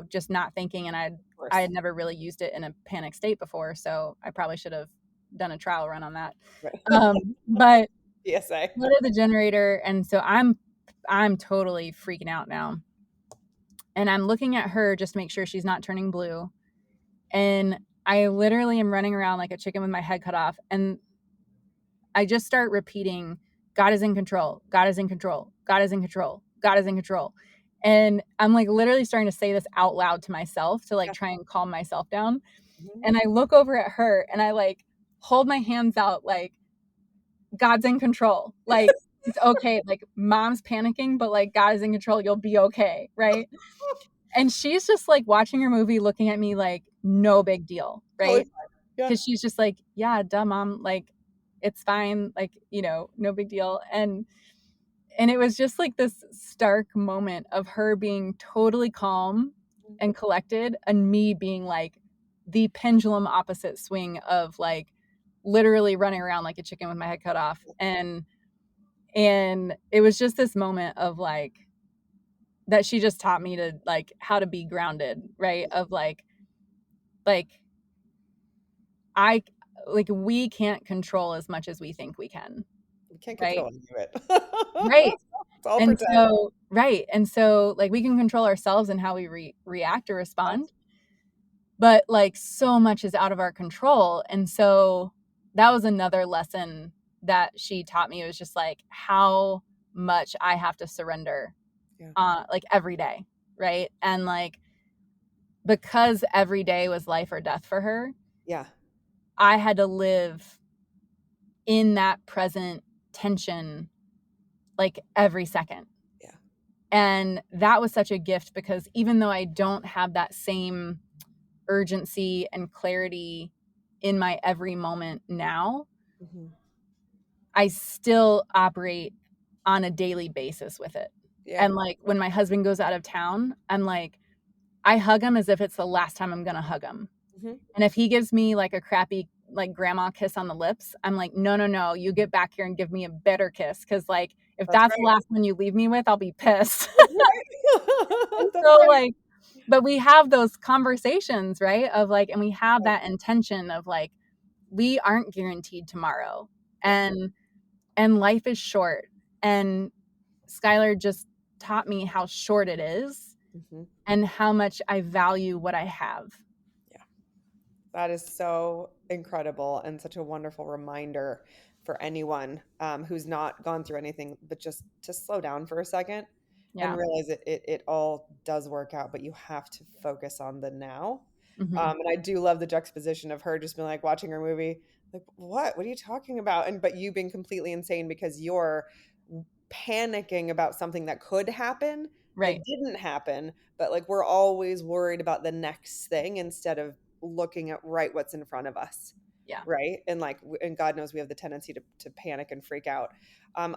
just not thinking, and Of I course. had never really used it in a panic state before, so I probably should have done a trial run on that. Right. But PSA. flooded the generator, and so I'm totally freaking out now, and I'm looking at her just to make sure she's not turning blue, and I literally am running around like a chicken with my head cut off, and I just start repeating, God is in control. God is in control. God is in control. God is in control. And I'm like literally starting to say this out loud to myself to like Yeah. try and calm myself down. Mhm. And I look over at her and I like hold my hands out like, God's in control. Like, it's okay. Like, mom's panicking, but like, God is in control. You'll be okay. Right. And she's just like watching her movie, looking at me like, no big deal. Totally Right. fine. Yeah. Because she's just like, yeah, duh, mom, like it's fine, like, no big deal. And it was just like this stark moment of her being totally calm and collected, and me being like the pendulum opposite swing of like literally running around like a chicken with my head cut off. And it was just this moment of like that she just taught me to like how to be grounded, right? Of like I like we can't control as much as we think we can, You can't right? control any of it. Right. It's all And pretend. so right. And so like we can control ourselves and how we react or respond, but like so much is out of our control. And so that was another lesson that she taught me. It was just like how much I have to surrender Yeah. like every day, right? And like because every day was life or death for her, Yeah. I had to live in that present tension like every second. Yeah. And that was such a gift because even though I don't have that same urgency and clarity in my every moment now, Mhm. I still operate on a daily basis with it. Yeah. And like when my husband goes out of town, I'm like, I hug him as if it's the last time I'm going to hug him. Mhm. And if he gives me like a crappy like grandma kiss on the lips, I'm like, no, no, no, you get back here and give me a better kiss. Cause like if That's that's the right. last one you leave me with, I'll be pissed. That's right. And That's so right. like, but we have those conversations, right? Of like, and we have that intention of like, we aren't guaranteed tomorrow. Yeah. And life is short. And Skylar just taught me how short it is Mhm. and how much I value what I have. Yeah. That is so incredible and such a wonderful reminder for anyone who's not gone through anything, but just to slow down for a second and Yeah. realize it all does work out, but you have to focus on the now. Hmm. And I do love the juxtaposition of her just being like watching her movie. Like, what are you talking about? And but you being completely insane because you're panicking about something that could happen that Right. didn't happen, but like we're always worried about the next thing instead of looking at right what's in front of us. Yeah. Right. And like, and God knows we have the tendency to panic and freak out.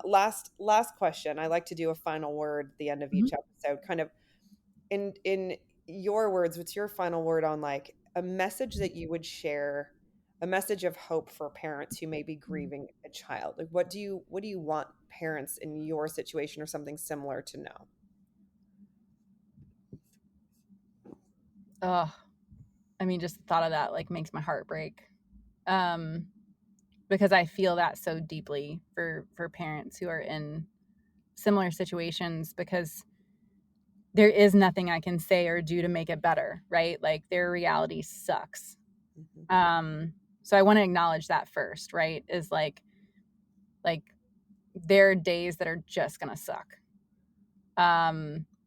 Last question. I like to do a final word at the end of Mhm. each episode, kind of in your words, what's your final word on like a message that you would share, a message of hope for parents who may be grieving a child? Like what do you want parents in your situation or something similar to know? Oh, I mean, just the thought of that like makes my heart break. Um, because I feel that so deeply for parents who are in similar situations, because there is nothing I can say or do to make it better, right? Like their reality sucks. Mhm, Um, so I want to acknowledge that first, right? Is like there are days that are just gonna suck.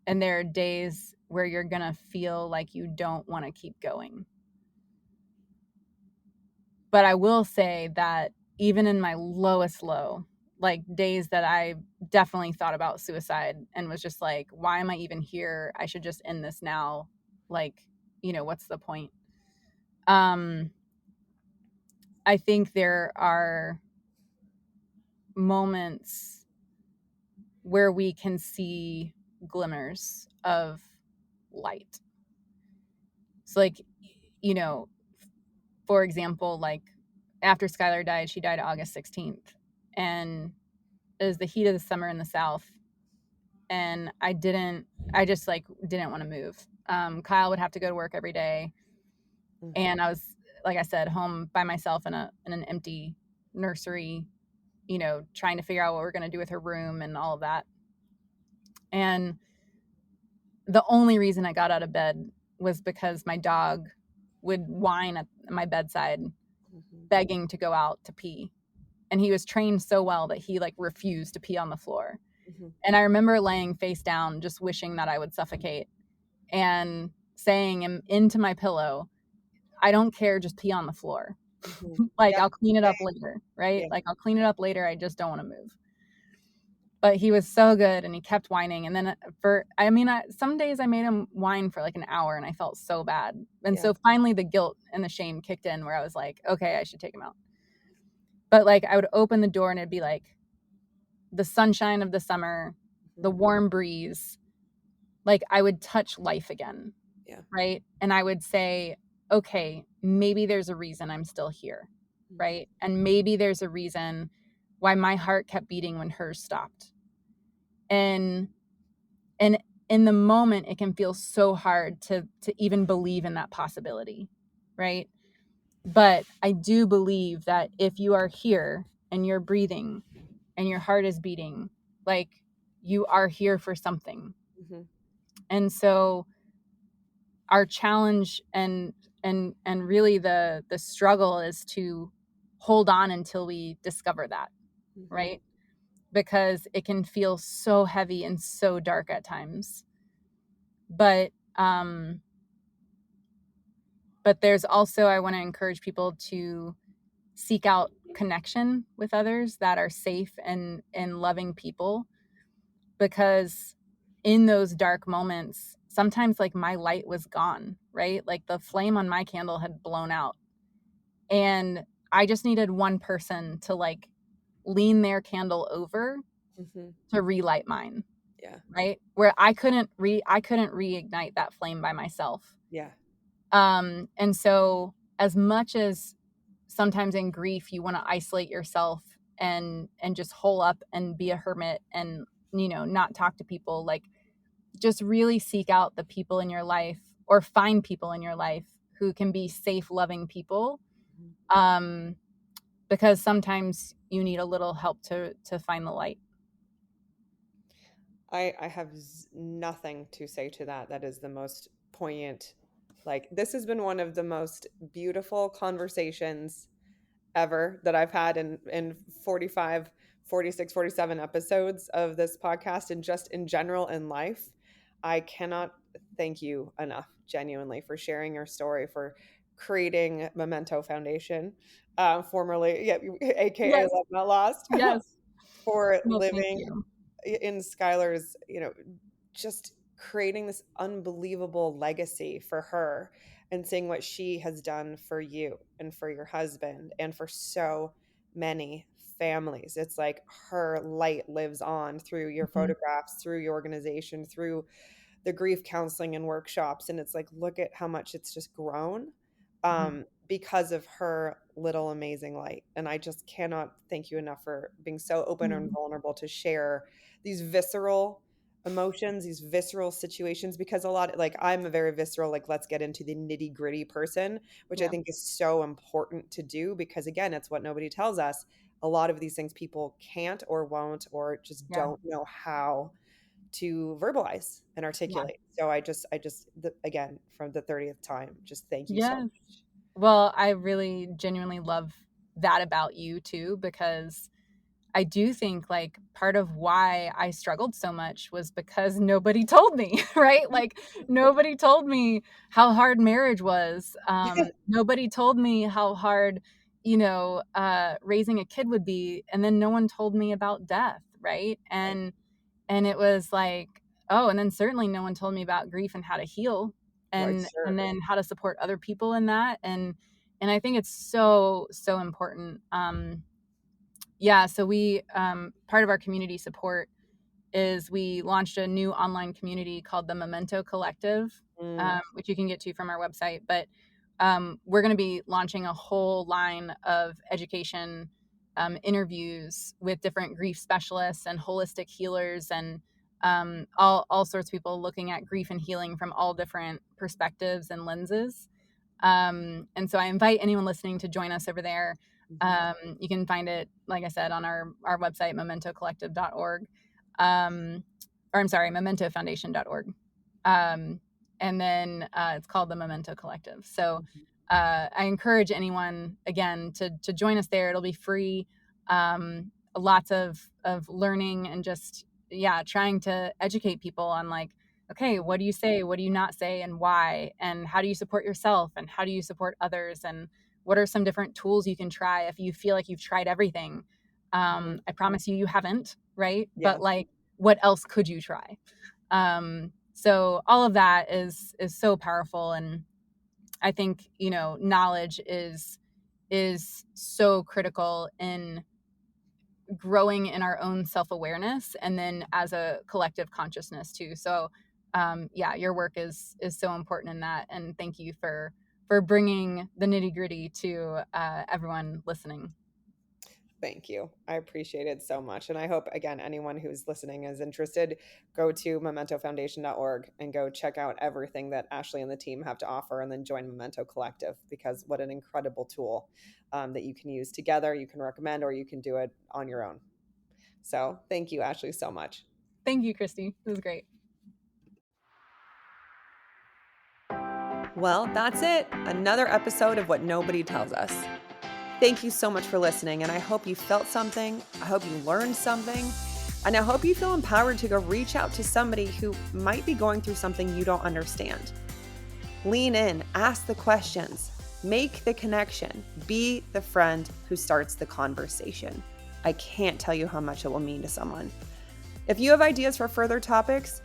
And there are days where you're gonna feel like you don't want to keep going. But I will say that even in my lowest low, like days that I definitely thought about suicide and was just like, why am I even here? I should just end this now. Like, what's the point? Um, I think there are moments where we can see glimmers of light. So, like, you know, for example, like after Skylar died, she died August 16th. And it was the heat of the summer in the South. And I just like didn't want to move. Kyle would have to go to work every day. mhm, And I was, like I said, home by myself in an empty nursery, trying to figure out what we're going to do with her room and all of that. And the only reason I got out of bed was because my dog would whine at my bedside, mhm, begging to go out to pee. And he was trained so well that he like refused to pee on the floor. mhm, And I remember laying face down, just wishing that I would suffocate and saying into my pillow, I don't care, just pee on the floor. mhm. Like, Yep. I'll clean it Yeah. up later, right? Yeah. Like, I'll clean it up later. I just don't want to move. But he was so good and he kept whining. And then some days I made him whine for like an hour and I felt so bad. And Yeah. so finally the guilt and the shame kicked in where I was like, okay, I should take him out. But like, I would open the door and it'd be like the sunshine of the summer, Mhm. the warm breeze, like I would touch life again, Yeah. right? And I would say, okay, maybe there's a reason I'm still here, Mhm. right? And maybe there's a reason why my heart kept beating when hers stopped. And and in the moment it can feel so hard to even believe in that possibility, right? But I do believe that if you are here and you're breathing and your heart is beating, like you are here for something. Mhm. And so our challenge and really the struggle is to hold on until we discover that, Mhm. right? Because it can feel so heavy and so dark at times. But but there's also, I want to encourage people to seek out connection with others that are safe and loving people, because in those dark moments sometimes like my light was gone, right? Like the flame on my candle had blown out, and I just needed one person to like lean their candle over Mhm. to relight mine, Yeah. right? Where I couldn't reignite that flame by myself. Yeah. And so as much as sometimes in grief you want to isolate yourself and just hole up and be a hermit and not talk to people, like just really seek out the people in your life or find people in your life who can be safe, loving people. Mhm. Um, because sometimes you need a little help to find the light. I have nothing to say to that. That is the most poignant. Like, this has been one of the most beautiful conversations ever that I've had in 45, 46, 47 episodes of this podcast, and just in general in life. I cannot thank you enough, genuinely, for sharing your story, for creating Memento Foundation, formerly, yeah, AKA Yes. Love Not Lost, Yes. for No, thank living you. in Skylar's, just creating this unbelievable legacy for her and seeing what she has done for you and for your husband and for so many families. It's like her light lives on through your Mhm, photographs, through your organization, through the grief counseling and workshops. And it's like, look at how much it's just grown, mhm. because of her little amazing light. And I just cannot thank you enough for being so open and Mm, vulnerable to share these visceral emotions, these visceral situations, because a lot, like, I'm a very visceral, like, let's get into the nitty gritty person, which I yeah, think is so important to do, because again, it's what nobody tells us. A lot of these things people can't or won't or just yeah, don't know how to verbalize and yeah. articulate. So again, from the 30th time, just thank you so Yes. much. Well, I really genuinely love that about you too, because I do think like part of why I struggled so much was because nobody told me, right? Like nobody told me how hard marriage was. Nobody told me how hard, raising a kid would be. And then no one told me about death, right? Right, And it was like, oh, and then certainly no one told me about grief and how to heal right, and sure. then how to support other people in that. And I think it's so, so important. Yeah, so we part of our community support is we launched a new online community called the Memento Collective, Mm, which you can get to from our website. But we're going to be launching a whole line of education interviews with different grief specialists and holistic healers and all sorts of people looking at grief and healing from all different perspectives and lenses. And so I invite anyone listening to join us over there. mhm. You can find it, like I said, on our website, mementocollective.org. Or I'm sorry, mementofoundation.org. Um, and then it's called the Memento Collective. So Mhm. I encourage anyone, again, to join us there. It'll be free. Lots of learning and just, yeah, trying to educate people on like, okay, what do you say? What do you not say? And why? And how do you support yourself? And how do you support others? And what are some different tools you can try if you feel like you've tried everything? Mhm. I promise you haven't, right? But Yes. like, what else could you try? So all of that is so powerful. And I think, knowledge is so critical in growing in our own self-awareness and then as a collective consciousness too. So yeah, your work is so important in that, and thank you for bringing the nitty-gritty to everyone listening. Thank you. I appreciate it so much. And I hope, again, anyone who's listening is interested, go to mementofoundation.org and go check out everything that Ashley and the team have to offer, and then join Memento Collective, because what an incredible tool, that you can use together, you can recommend, or you can do it on your own. So thank you, Ashley, so much. Thank you, Christy. It was great. Well, that's it. Another episode of What Nobody Tells Us. Thank you so much for listening, and I hope you felt something. I hope you learned something. And I hope you feel empowered to go reach out to somebody who might be going through something you don't understand. Lean in, ask the questions, make the connection, be the friend who starts the conversation. I can't tell you how much it will mean to someone. If you have ideas for further topics,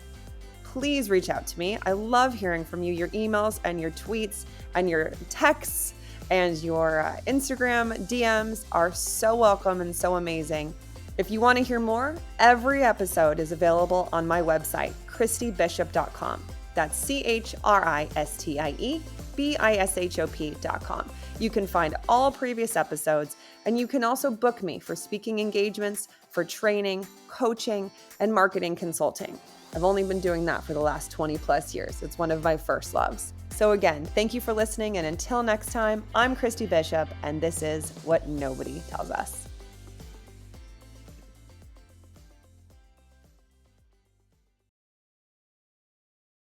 please reach out to me. I love hearing from you. Your emails and your tweets and your texts and your Instagram DMs are so welcome and so amazing. If you want to hear more, every episode is available on my website, christiebishop.com. That's Christiebishop.com. You can find all previous episodes, and you can also book me for speaking engagements, for training, coaching, and marketing consulting. I've only been doing that for the last 20 plus years. It's one of my first loves. So again, thank you for listening. And until next time, I'm Christy Bishop, and this is What Nobody Tells Us.